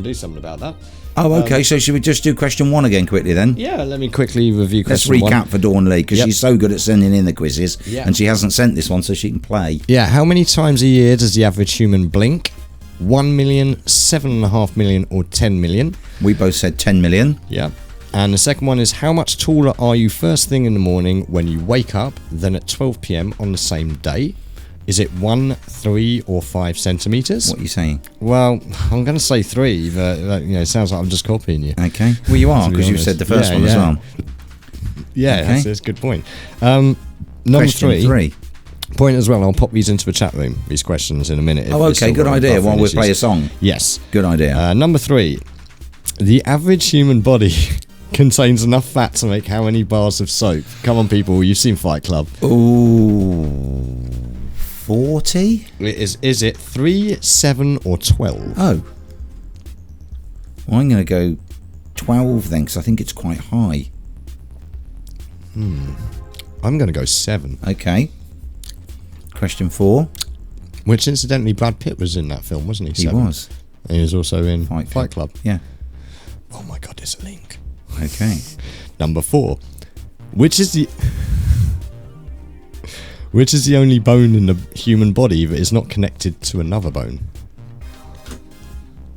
do something about that. Oh, okay. So should we just do question 1 again quickly then? Yeah, let me quickly review Let's question 1. recap for Dawn Lee because Yep. she's so good at sending in the quizzes, Yeah. and she hasn't sent this one so she can play. Yeah, how many times a year does the average human blink? 1 million, 7.5 million, or 10 million? We both said 10 million. Yeah. And the second one is, how much taller are you first thing in the morning when you wake up than at 12 p.m. on the same day? Is it 1, 3, or 5 centimetres? What are you saying? Well, I'm going to say 3, but it sounds like I'm just copying you. Okay. Well, you are To be because you honest. said the first Yeah, one as yeah. well. Yeah, Okay. that's a good point. Number Question 3. point as well. I'll pop these into the chat room. These questions in a minute. if Oh, it's okay. still Good got idea. buffering While we issues. play a song. Yes. Good idea. Number 3. The average human body contains enough fat to make how many bars of soap? Come on, people. You've seen Fight Club. Ooh. 40? Is it 3, 7, or 12? Oh. Well, I'm going to go 12 then because I think it's quite high. I'm going to go 7. Okay. Question 4. Which, incidentally, Brad Pitt was in that film, wasn't he? He 7. was. And he was also in Fight Club. Yeah. Oh my God, there's a link. Okay. Number 4. Which is the only bone in the human body that is not connected to another bone?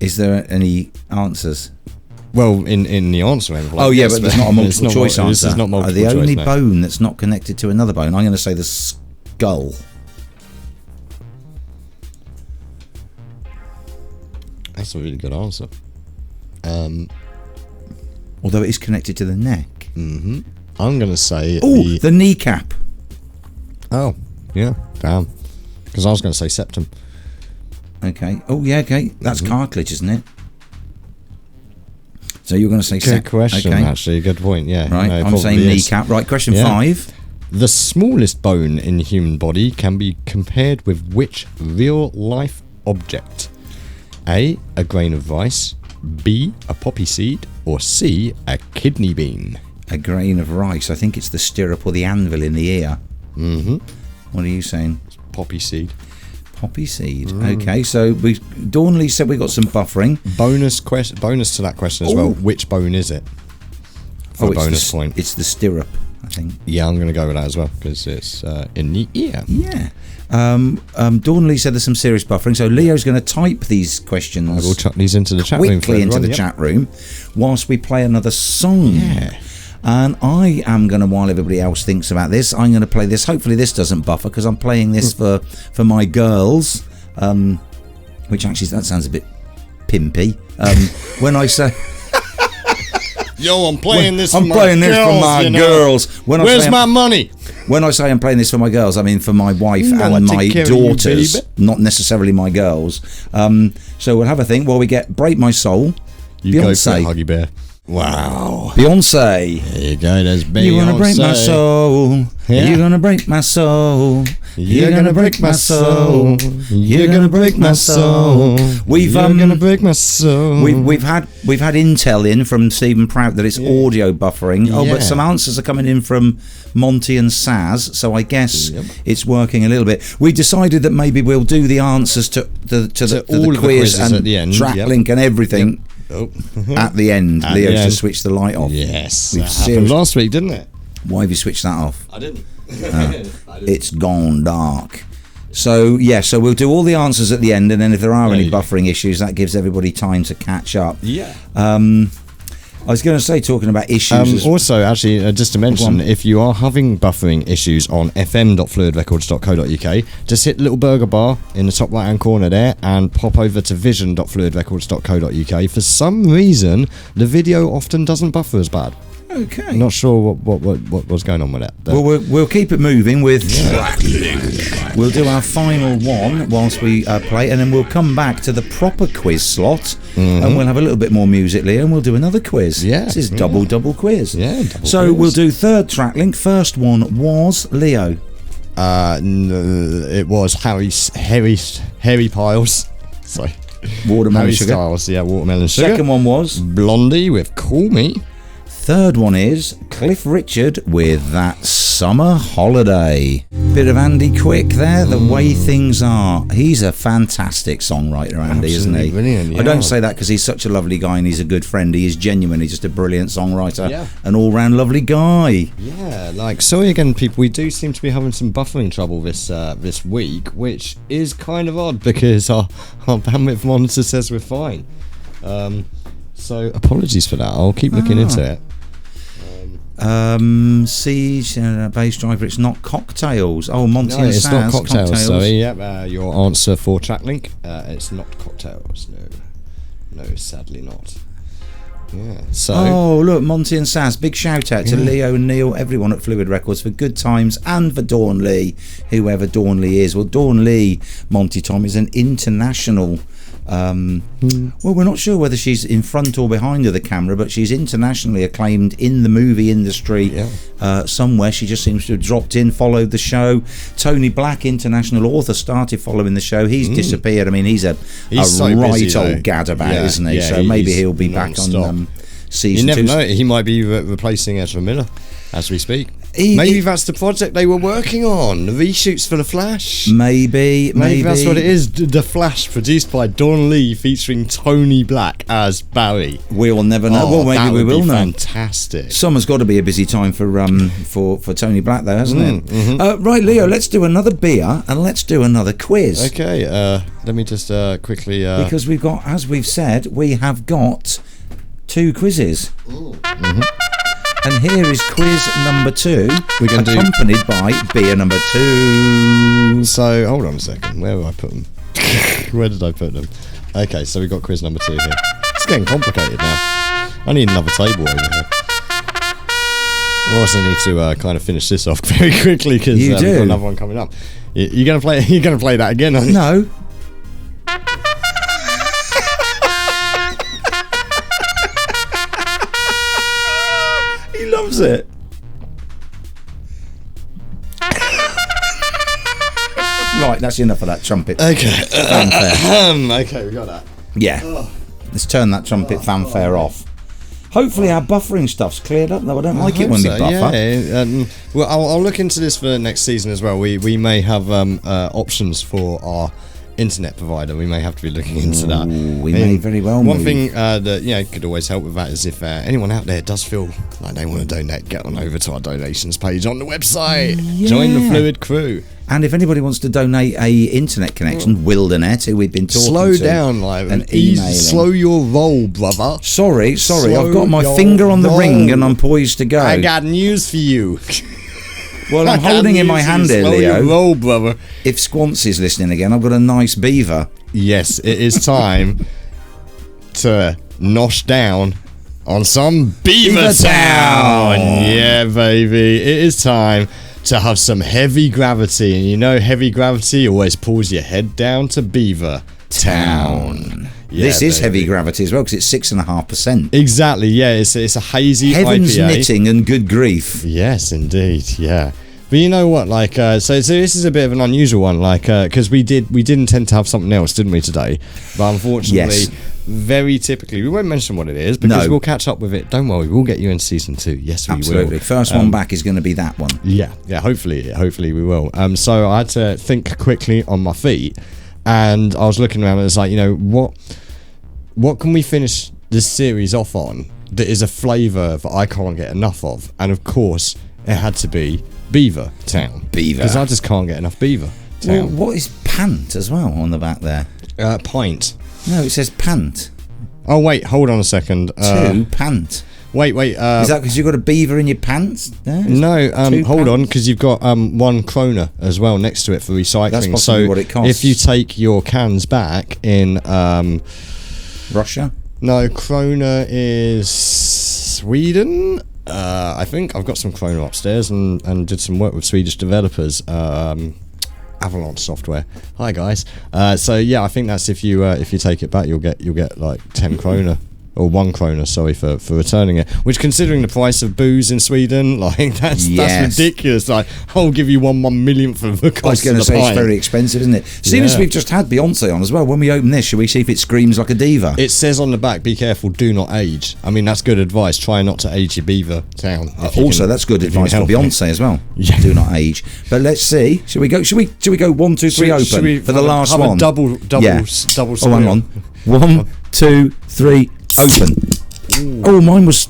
Is there any answers? Well, in the answer envelope. Oh, yeah, yes, but there's not a multiple choice answer. This is not multiple the choice. only no. bone that's not connected to another bone, I'm going to say the skull. That's a really good answer. Although it is connected to the neck. I'm going to say... Oh, the kneecap. Oh, yeah, damn. Because I was going to say septum. Okay. Oh, yeah, okay. That's cartilage, isn't it? So you're going to say Good question, okay. actually. Good point, yeah. Right, No, it I'm saying probably is. kneecap. Right, question Yeah. 5. The smallest bone in the human body can be compared with which real-life object? A grain of rice, B, a poppy seed, or C, a kidney bean? A grain of rice. I think it's the stirrup or the anvil in the ear. Mm-hmm. What are you saying? Poppy seed. Poppy seed. Okay, so Dawn Lee said we got some buffering. Bonus to that question as well. Ooh. Which bone is it? For a it's bonus the, point. It's the stirrup, I think. Yeah, I'm going to go with that as well because it's in the ear. Yeah. Dawn Lee said there's some serious buffering, so Leo's going to type these questions I will chuck these into the chat room. quickly into the chat room whilst we play another song. Yeah. And I am going to, while everybody else thinks about this, I'm going to play this. Hopefully this doesn't buffer because I'm playing this for my girls, which actually, that sounds a bit pimpy. When I say... Yo, I'm playing this. I'm playing this for my girls. Where's my money? When I say I'm playing this for my girls, I mean for my wife I and take my care of you, daughters, baby. not necessarily my girls. So we'll have a think while we get "Break My Soul." You go for Beyonce. it, Huggy Bear. Wow. Beyonce. There you go. There's Beyonce. You're gonna break my soul. Yeah. You're gonna break my soul. You're gonna break my soul. You're gonna break my soul. We've You're gonna break my soul. We've had intel in from Stephen Prout that it's audio buffering. Oh, Yeah. but some answers are coming in from Monty and Saz, so I guess it's working a little bit. We decided that maybe we'll do the answers to all the of the quiz quizzes and at the end, TrakLink and everything Oh. at the end. At Leo's the end. just switched the light off. Yes. We've That happened seriously- last week, didn't it? Why have you switched that off? I didn't. It's gone dark. So so we'll do all the answers at the end, and then if there are any you go. buffering issues, that gives everybody time to catch up. Yeah. I was going to say, talking about issues. Also, actually, just to mention, if you are having buffering issues on fm.fluidrecords.co.uk, just hit the little burger bar in the top right-hand corner there and pop over to vision.fluidrecords.co.uk. For some reason, the video often doesn't buffer as bad. Okay. Not sure what was going on with that. Well, we'll keep it moving with TrakLink. We'll do our final one whilst we play, and then we'll come back to the proper quiz slot, and we'll have a little bit more music, Leo, and we'll do another quiz. Yeah. This is double quiz. Yeah. So we'll do third TrakLink. First one was Leo. It was Harry Piles. Sorry. Watermelon Harry Sugar. Styles, yeah, Watermelon Sugar. Second one was Blondie with Call Me. Third one is Cliff Richard with That Summer Holiday. Bit of Andy Quick there, The Way Things Are. He's a fantastic songwriter, Andy, isn't he? Brilliant, yeah. I don't say that because he's such a lovely guy and he's a good friend. He is genuinely just a brilliant songwriter, an all-round lovely guy. Yeah, like, sorry again, people, we do seem to be having some buffering trouble this week, which is kind of odd because our bandwidth monitor says we're fine. So apologies for that. I'll keep looking into it. Siege, bass driver, it's not Cocktails. Oh, Monty and it's Saz, not cocktails. Sorry, your answer for TrakLink, it's not Cocktails. No, sadly not. Yeah. So. Oh, look, Monty and Saz. Big shout out to Leo and Neil, everyone at Phluid Records for good times, and for Dawn Lee, whoever Dawn Lee is. Well, Dawn Lee, Monty Tom, is an international. Well, we're not sure whether she's in front or behind of the camera, but she's internationally acclaimed in the movie industry. Somewhere she just seems to have dropped in, followed the show. Tony Black, international author, started following the show. He's disappeared. I mean, he's so right busy, old gadabout, isn't he? So maybe he'll be back on season 2. You never know, he might be replacing Ezra Miller as we speak. Maybe that's the project they were working on, the reshoots for The Flash. Maybe that's what it is. The Flash, produced by Dawn Lee, featuring Tony Black as Barry. We'll never know. Well, maybe we will know. Fantastic. Summer's got to be a busy time for Tony Black, though, hasn't it? Right, Leo. Let's do another beer and let's do another quiz. Okay. Let me just quickly. Because we've got, as we've said, we have got 2 quizzes. And here is quiz number 2, accompanied by beer number 2. So, hold on a second. Where did I put them? Where did I put them? Okay, so we've got quiz number 2 here. It's getting complicated now. I need another table over here. I also need to kind of finish this off very quickly because we've got another one coming up. You're gonna play that again, aren't you? No. Loves it. Right, that's enough of that trumpet. Okay. Fanfare. Okay, we got that. Yeah. Let's turn that trumpet fanfare off. Hopefully our buffering stuff's cleared up, though. I don't like it when we buffer. Yeah. Well, I'll look into this for next season as well. We may have options for our internet provider. We may have to be looking into that. We may very well. One thing that could always help with that is if anyone out there does feel like they want to donate, get on over to our donations page on the website. Join the Phluid crew. And if anybody wants to donate a internet connection, Wildernet, who we've been talking slow to, down, like, and emailing. Slow your roll, brother. Sorry, I've got my finger on the ring and I'm poised to go. I got news for you. Well, I'm holding in my hand here, Leo. Roll, brother. If Squance is listening again, I've got a nice beaver. Yes, it is time to nosh down on some Beaver Town. Yeah, baby. It is time to have some heavy gravity. And you know, heavy gravity always pulls your head down to Beaver Town. Yeah, this is heavy gravity as well because it's 6.5%. Exactly, yeah. It's a hazy Heaven's IPA. knitting and good grief. Yes, indeed, yeah. But you know what, like, so this is a bit of an unusual one, like, because we did intend to have something else, didn't we, today? But unfortunately, very typically, we won't mention what it is because we'll catch up with it. Don't worry, we'll get you in season 2. Yes, we will. Absolutely. First one back is going to be that one. Yeah, hopefully we will. So I had to think quickly on my feet, and I was looking around and it's like, you know, what can we finish this series off on that is a flavour that I can't get enough of? And of course, it had to be Beaver Town. Beaver. Because I just can't get enough Beaver Town. Well, what is pant as well on the back there? Pint. No, it says pant. Oh, wait, hold on a second. 2 pant. Wait. Is that because you've got a beaver in your pants? No, hold on, pants? because you've got 1 kroner as well next to it for recycling. That's possibly so what it costs. if you take your cans back in Russia? no, kroner is Sweden. I think I've got some kroner upstairs and did some work with Swedish developers. Avalanche software. Hi guys. So yeah, I think that's if you take it back, you'll get like 10 kroner. Or 1 kroner, sorry, for returning it. Which, considering the price of booze in Sweden, like that's ridiculous. Like, I'll give you 1/1,000,000th of the cost. I was going to say it's very expensive, isn't it? Seeing as we've just had Beyonce on as well, when we open this, shall we see if it screams like a diva? It says on the back, "Be careful, do not age." I mean, that's good advice. Try not to age your beaver town. Also, that's good advice for Beyonce as well. Yeah. Do not age. But let's see. Shall we go? Shall we go 1, 2, 3 open for the last have one? A double. Yeah. Double. Oh, hang on. 1, 2, 3. Open. Ooh. Oh, mine was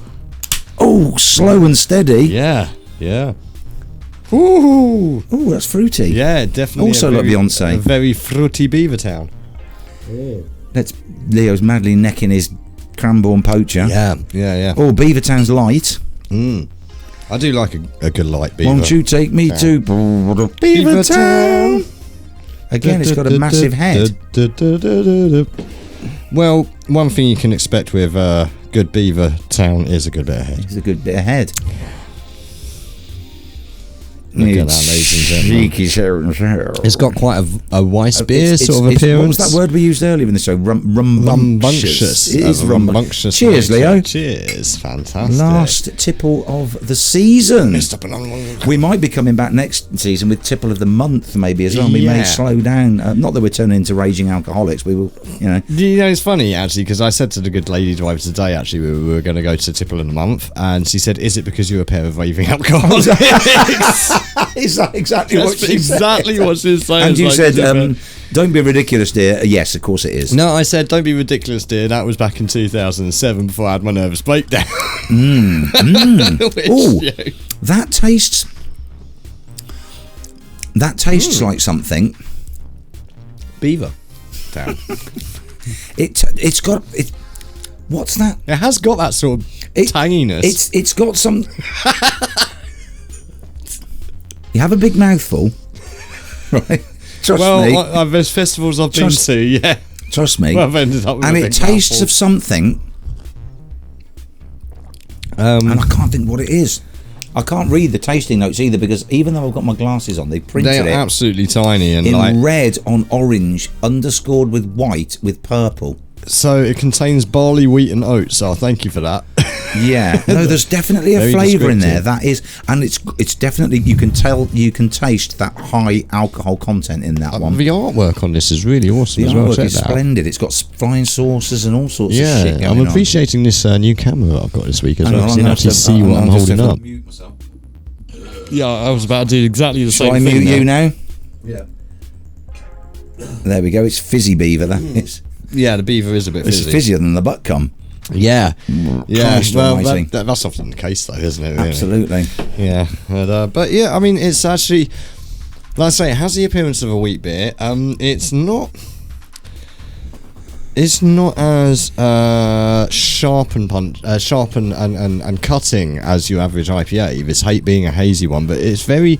slow and steady. Yeah. Ooh, that's fruity. yeah, definitely. Also like Beyonce. A very fruity beaver town. Leo's madly necking his Cranbourne poacher. Yeah. Oh, Beavertown's light. I do like a good light beaver. Won't you take me to Beavertown? Again, it's got a massive head. Well, one thing you can expect with good beaver town is a good bit of head. It's a good bit of head. Look at that, ladies and gentlemen. It's got quite a rice beer sort of appearance. What was that word we used earlier in the show? Rumbunctious. It is rumbunctious. Cheers, Leo. Cheers. Fantastic. Last tipple of the season. We might be coming back next season with tipple of the month maybe as well. We may slow down. Not that we're turning into raging alcoholics. We will, it's funny actually, because I said to the good lady driver today, actually, we were going to go to tipple of the month, and she said, "Is it because you're a pair of raving alcoholics?" Is that exactly what she said? Exactly what she was saying. And you said, "Don't be ridiculous, dear." Yes, of course it is. No, I said, "Don't be ridiculous, dear." That was back in 2007 before I had my nervous breakdown. Oh, that tastes like something. Beaver town. It's got it. What's that? It has got that sort of tanginess. It's got some. You have a big mouthful, right? Trust me. There's festivals I've been to, yeah. Trust me. Well, I've ended up with and a it big tastes mouthful. of something, and I can't think what it is. I can't read the tasting notes either, because even though I've got my glasses on, they printed They are it absolutely tiny and in red on orange, underscored with white with purple. So it contains barley, wheat, and oats. So thank you for that. Yeah, no, there's definitely a flavour in there. That is, and it's definitely, you can taste that high alcohol content in that one. The artwork on this is really awesome The as well. artwork is splendid. It's got flying saucers and all sorts of Yeah, shit going I'm on. appreciating this new camera that I've got this week as Hang well. on, So you can actually see what I'm holding up. Mute myself. Yeah, I was about to do exactly the Shall same I thing. mute you now? Yeah. There we go. It's fizzy beaver. That is. Yeah, the beaver is a bit It's fizzy. fizzier than the butt cum. Yeah, Christ well, almighty. that's often the case, though, isn't it? Really? Absolutely. Yeah, but yeah, I mean, it's actually, like I say, it has the appearance of a wheat beer. It's not as sharp and cutting as your average IPA. This being a hazy one, but it's very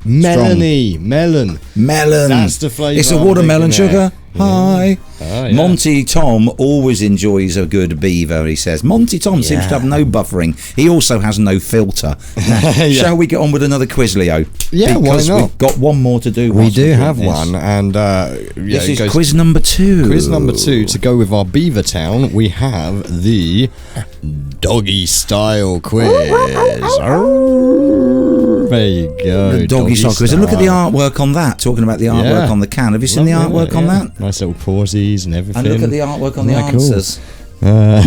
melony, melon. That's the flavour. It's a I'm watermelon thinking sugar. there. Hi. Oh, yeah. Monty Tom always enjoys a good beaver, he says. Monty Tom seems to have no buffering. He also has no filter. Now, shall we get on with another quiz, Leo? Yeah, because why not? We've got one more to do. We do have one, and This is quiz number 2. Quiz number 2, to go with our Beaver Town, we have the doggy style quiz. There you go. The doggy style quiz. And look at the artwork on that. Talking about the artwork on the can. Have you seen the artwork on that? Nice little pauses and everything. And look at the artwork on the Cool. answers. Yeah.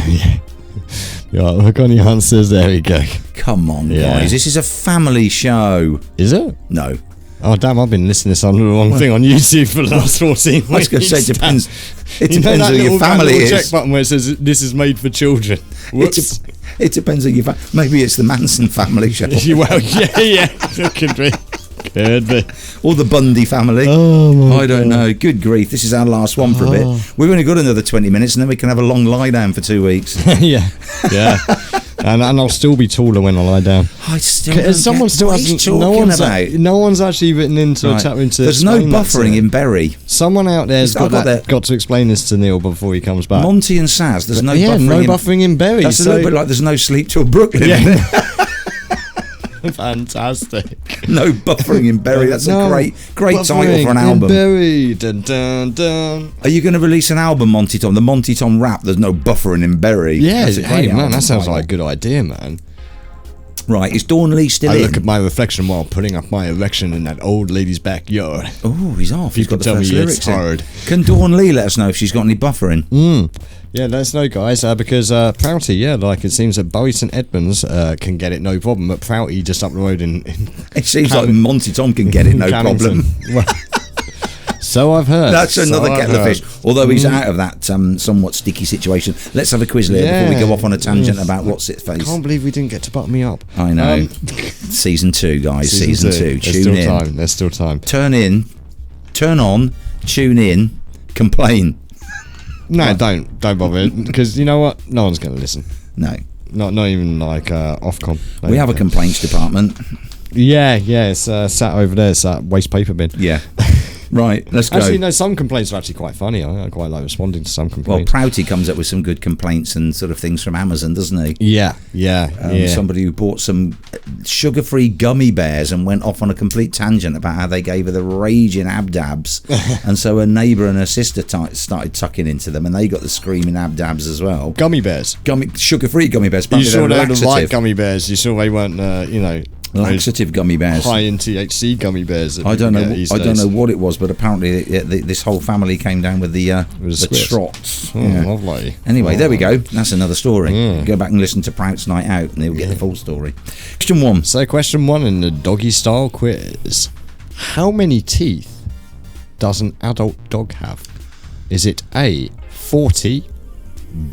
The artwork on the answers. There we go. Come on, guys. This is a family show. Is it? No. Oh, damn, I've been listening to this on the wrong thing on YouTube for the last 14 weeks. I was going to say, it depends. It You know depends that who your little- that family little is. check button where it says this is made for children. Whoops. It depends on your family. Maybe it's the Manson family show. Well, yeah, it could be. Could be. Or the Bundy family. Oh, my I don't know. Good grief. This is our last one for a bit. We've only got another 20 minutes and then we can have a long lie down for 2 weeks. Yeah. And I'll still be taller when I lie down. I still don't Someone get still what he's hasn't. talking about. No one's actually written into Right. a chat room to. There's no explain that buffering to in Berry. Someone out there's I've got to explain this to Neil before he comes back. Monty and Saz, there's no buffering. no in, buffering in Berry. That's a little bit like there's no Sleep Till Brooklyn. Yeah. Fantastic. No buffering in Berry. That's a great title for an album. Berry. Dun, dun, dun. Are you going to release an album, Monty Tom? The Monty Tom rap. There's no buffering in Berry. Yeah, That's a hey great man, album that sounds title. like a good idea, man. Right, is Dawn Lee still I in? look at my reflection while putting up my erection in that old lady's backyard. Oh, he's off. He's got the tell first me lyrics it's in. hard. Can Dawn Lee let us know if she's got any buffering? Yeah, let us know, guys, because Prouty, like it seems that Bowie St Edmunds can get it no problem, but Prouty just up the road in It seems like Monty Tom can get it no problem. Well, so I've heard. That's another So I've kettle of heard. fish. Although he's out of that somewhat sticky situation. Let's have a quiz later before we go off on a tangent about what's it face. Can't believe we didn't get to butt me up. I know. Season 2, guys. Season 2. Tune in. There's still time. Turn in. Turn on. Tune in. Complain. No, don't bother, because you know what? No one's going to listen. No. Not even like Ofcom. No, We have a complaints department. Yeah, it's sat over there. It's that waste paper bin. Yeah. Right, let's go. Actually, no, some complaints are actually quite funny. I quite like responding to some Well, complaints. Prouty comes up with some good complaints and sort of things from Amazon, doesn't he? Yeah. Somebody who bought some sugar-free gummy bears and went off on a complete tangent about how they gave her the raging abdabs, and so her neighbour and her sister started tucking into them, and they got the screaming abdabs as well. Gummy bears. Sugar-free gummy bears. You Apparently saw they're they were the right laxative. gummy bears. You saw they weren't, Laxative gummy bears. high in THC gummy bears. that I you don't can know. get these I don't days. know what it was, but apparently this whole family came down with the squirt. trots. Oh, Yeah. lovely. Anyway, there we go. That's another story. Yeah. Go back and listen to Prout's Night Out, and you'll get the full story. Question 1. So, question 1 in the doggy style quiz: how many teeth does an adult dog have? Is it A 40,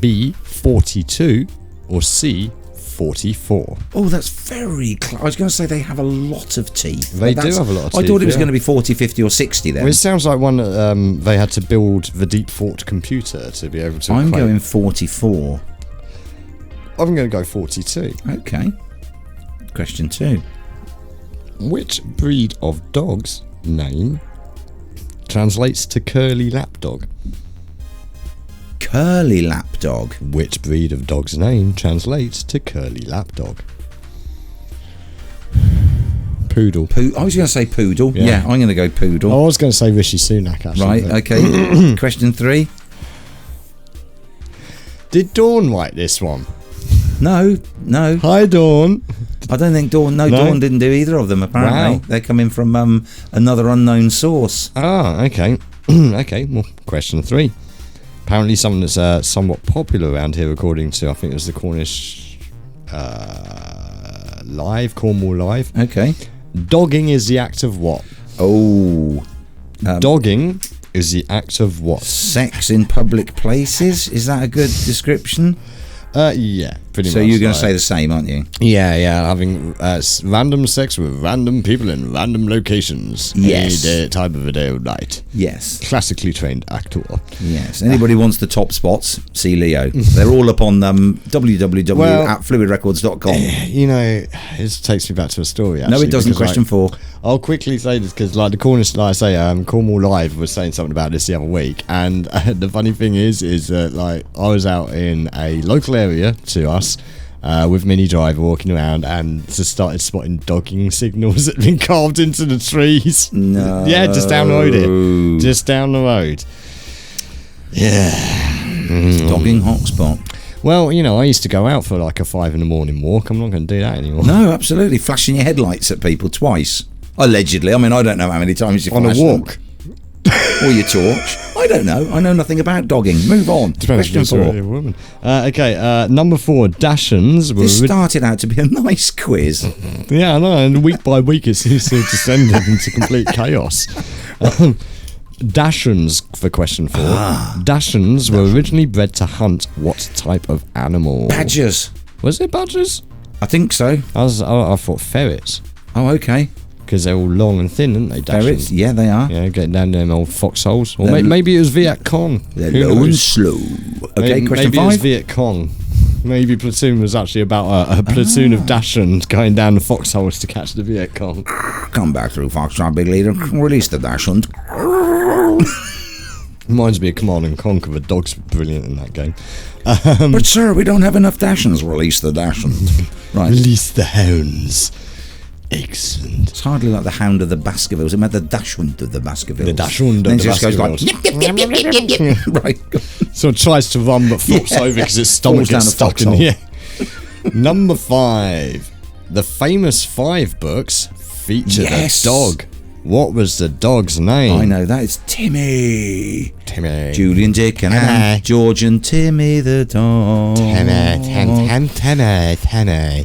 B 42, or C 44? Oh, that's very close. I was going to say they have a lot of teeth. They but do that's- have a lot of I teeth, thought it was yeah. going to be 40, 50 or 60 then. Well, it sounds like one that they had to build the deep thought computer to be able to. I'm claim. going 44. I'm going to go 42. Okay. Question 2. Which breed of dog's name translates to curly lapdog? Curly lapdog. Which breed of dog's name translates to curly lapdog? Poodle. I was going to say poodle. Yeah. Yeah, I'm going to go poodle. I was going to say Rishi Sunak, actually. Right, but- okay. Question 3. Did Dawn write this one? No. Hi, Dawn. I don't think Dawn. No, No? Dawn didn't do either of them. Apparently, Wow. they're coming from another unknown source. Ah, okay. Okay, well, question 3. Apparently something that's somewhat popular around here, according to, I think it was the Cornish Live, Cornwall Live. Okay. Dogging is the act of what? Oh, Dogging is the act of what? sex in public places. Is that a good description? Yeah, pretty much. So you're going to like- say the same, aren't you? Yeah, having random sex with random people in random locations. Yes. Any time of the day or night. Yes. Classically trained actor. Yes. Anybody wants the top spots? See Leo. They're all up on www.fluidrecords.com. You know, it takes me back to a story, actually. No, it doesn't. because, Question like, 4. I'll quickly say this because, like, the Cornish, like I say, Cornwall Live was saying something about this the other week, and the funny thing is that, like, I was out in a local area to us with Mini Driver walking around, and just started spotting dogging signals that had been carved into the trees. No. Yeah, just down the road here. Just down the road. Yeah. Dogging hotspot. Well, you know, I used to go out for like a 5 a.m. walk. I'm not going to do that anymore. No, absolutely. Flashing your headlights at people twice. Allegedly. I mean, I don't know how many times you On a flashed them. walk. Or your torch. I don't know. I know nothing about dogging. Move on. Question 4. Woman. Okay, number 4, Dachshunds. This started out to be a nice quiz. Yeah, I know, and week by week it seems to have descended into complete chaos. Dachshunds for question 4. Dachshunds were originally bred to hunt what type of animal? Badgers. Was it badgers? I think so. I thought ferrets. Oh, okay. because they're all long and thin, aren't they, Dachshunds? Yeah, they are. Yeah, getting down them old foxholes. Or maybe it was Viet Cong. They're Who low and knows? slow. Okay, question maybe it was 5. Viet Cong. Maybe Platoon was actually about a platoon of Dachshunds going down the foxholes to catch the Viet Cong. Come back through Foxtrot, big leader. Release the Dachshund. Reminds me of Command and Conquer. The dog's brilliant in that game. But sir, we don't have enough Dachshunds. Release the Dachshund. Right. Release the hounds. Excellent. It's hardly like the Hound of the Baskervilles. It meant the Dachshund of the Baskervilles. The Dachshund then of the it just goes like, Baskervilles. right. So it tries to run but flops over because its stomach Falls down gets a stuck in foxhole. here. Number 5. The famous 5 books featured Yes. a dog. What was the dog's name? I know, that is Timmy. Timmy. Julian, Dick and Anne, George and Timmy the dog. Timmy.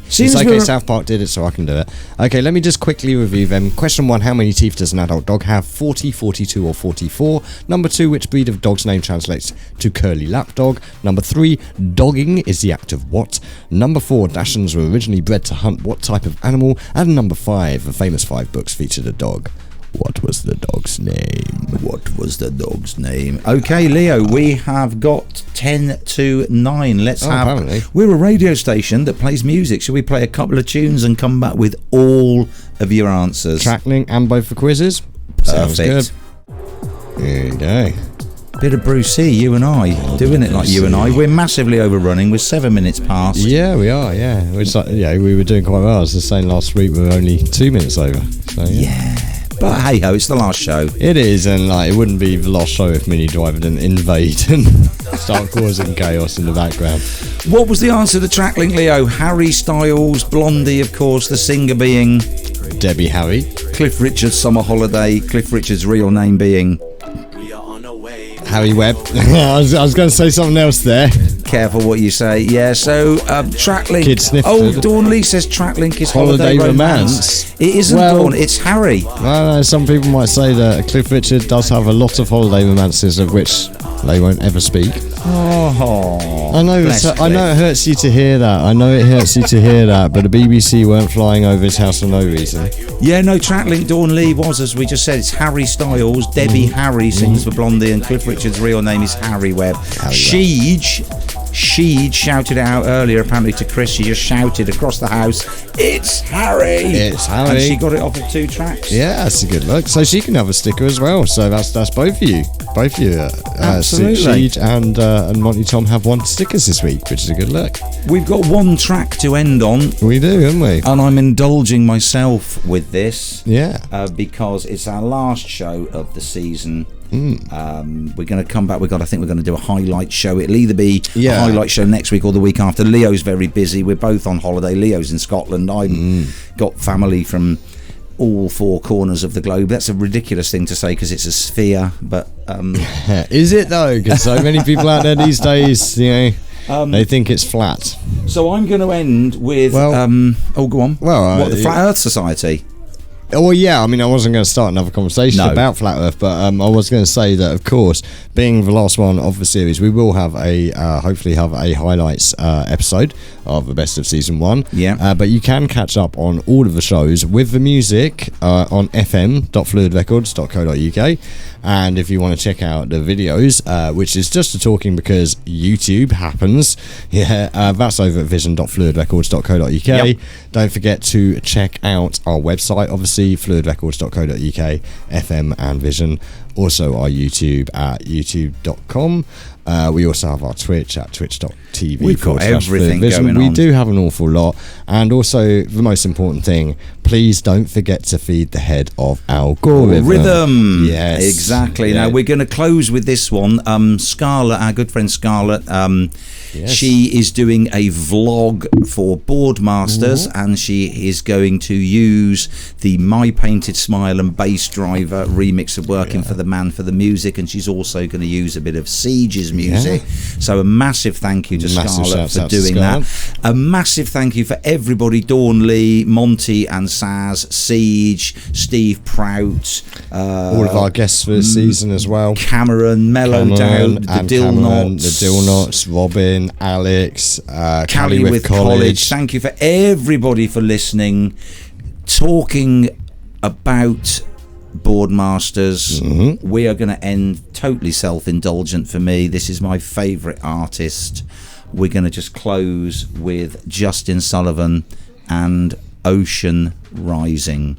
Seems It's okay, we're- South Park did it, so I can do it. Okay, let me just quickly review them. Question 1, how many teeth does an adult dog have? 40, 42 or 44? Number 2, which breed of dog's name translates to curly lapdog? Number 3, dogging is the act of what? Number 4, Dachshunds were originally bred to hunt what type of animal? And number 5, the famous 5 books featured a dog. What was the dog's name? What was the dog's name? Okay, Leo, we have got 10 to 9. Let's have... apparently. We're a radio station that plays music. Shall we play a couple of tunes and come back with all of your answers? TrakLink and both for quizzes? Sounds good. Here you go. Bit of Bruce C, you and I, doing it like you and I. We're massively overrunning. We're 7 minutes past. Yeah, we are, yeah. Which, we were doing quite well. I was just saying last week we were only 2 minutes over. So, Yeah. But hey ho, it's the last show. It is, and it wouldn't be the last show if Mini Driver didn't invade and start causing chaos in the background. What was the answer to TrakLink, Leo? Harry Styles, Blondie, of course, the singer being Debbie Harry. Cliff Richard's Summer Holiday, Cliff Richard's real name being... Harry Webb. I was going to say something else there. Careful what you say. Yeah, so TrakLink. Kid sniffed Oh, it. Dawn Lee says TrakLink is Holiday Holiday Romance. It isn't Well- Dawn, it's Harry. Well, some people might say that Cliff Richard does have a lot of holiday romances of which they won't ever speak. Oh, I know, I know it hurts you to hear that. But the BBC weren't flying over his house for no reason. Yeah, no, TrakLink Dawn Lee was, as we just said, it's Harry Styles. Debbie Harry sings for Blondie, and Cliff Richard's real name is Harry Webb. Sheed shouted out earlier, apparently to Chris. She just shouted across the house, "It's Harry!" It's Harry. And she got it off of 2 tracks. Yeah, that's a good look. So she can have a sticker as well. So that's both of you. Absolutely. Sheed and Monty Tom have 1 stickers this week, which is a good look. We've got 1 track to end on. We do, haven't we? And I'm indulging myself with this Yeah. because it's our last show of the season. We're going to come back. I think we're going to do a highlight show. It'll either be a highlight show next week or the week after. Leo's very busy. We're both on holiday. Leo's in Scotland. I've got family from all 4 corners of the globe. That's a ridiculous thing to say because it's a sphere, but Is it though? Because so many people out there these days, they think it's flat. so I'm going to end with go on. Well, the Flat Earth Society. Oh yeah, I mean, I wasn't going to start another conversation about Flat Earth, but I was going to say that, of course, being the last one of the series, we will have hopefully have a highlights episode of the best of season 1. Yeah. But you can catch up on all of the shows with the music on fm.fluidrecords.co.uk, and if you want to check out the videos, which is just a talking because YouTube happens, that's over at vision.fluidrecords.co.uk. Yep. Don't forget to check out our website, obviously, fluidrecords.co.uk, FM and Vision. Also our YouTube at youtube.com. We also have our Twitch at twitch.tv. We've got everything Vision. going We on. do have an awful lot. And also, the most important thing, please don't forget to feed the head of algorithm. Rhythm. Yes. Exactly. Yeah. Now, we're going to close with this one. Scarlett, our good friend Scarlett, Yes. she is doing a vlog for Boardmasters, and she is going to use the My Painted Smile and Bass Driver remix of Working for the Man for the music, and she's also going to use a bit of Siege's music. So a massive thank you to Massive Scarlett shouts for out to doing that. A massive thank you for everybody, Dawn Lee, Monty and Saz, Siege, Steve Prout, All of our guests for this season as well. Cameron, Mellow Dowd, the Dill Knots, Robin, Alex, Cali with College. Thank you for everybody for listening, talking about Boardmasters. We are going to end totally self-indulgent for me. This is my favourite artist. We're going to just close with Justin Sullivan and Ocean Rising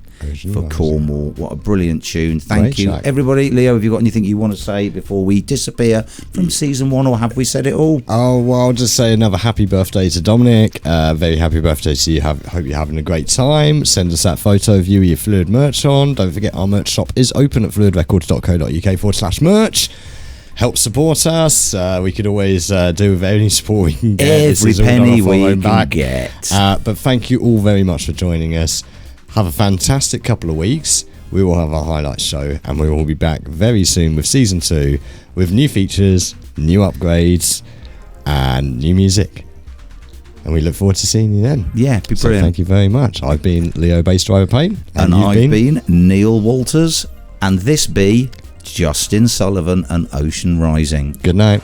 for Cornwall. What a brilliant tune. Thank you, everybody. Leo, have you got anything you want to say before we disappear from season 1, or have we said it all? Oh, well, I'll just say another happy birthday to Dominic. Very happy birthday to you. Hope you're having a great time. Send us that photo of you with your Phluid merch on. Don't forget, our merch shop is open at fluidrecords.co.uk/merch. Help support us. We could always do with any support we can get. Every penny we can get. But thank you all very much for joining us. Have a fantastic couple of weeks. We will have our highlights show, and we will be back very soon with season 2 with new features, new upgrades, and new music. And we look forward to seeing you then. Yeah, be brilliant. So thank you very much. I've been Leo Bass Driver Paine. And I've been Neil Walters. And this be Justin Sullivan and Ocean Rising. Good night.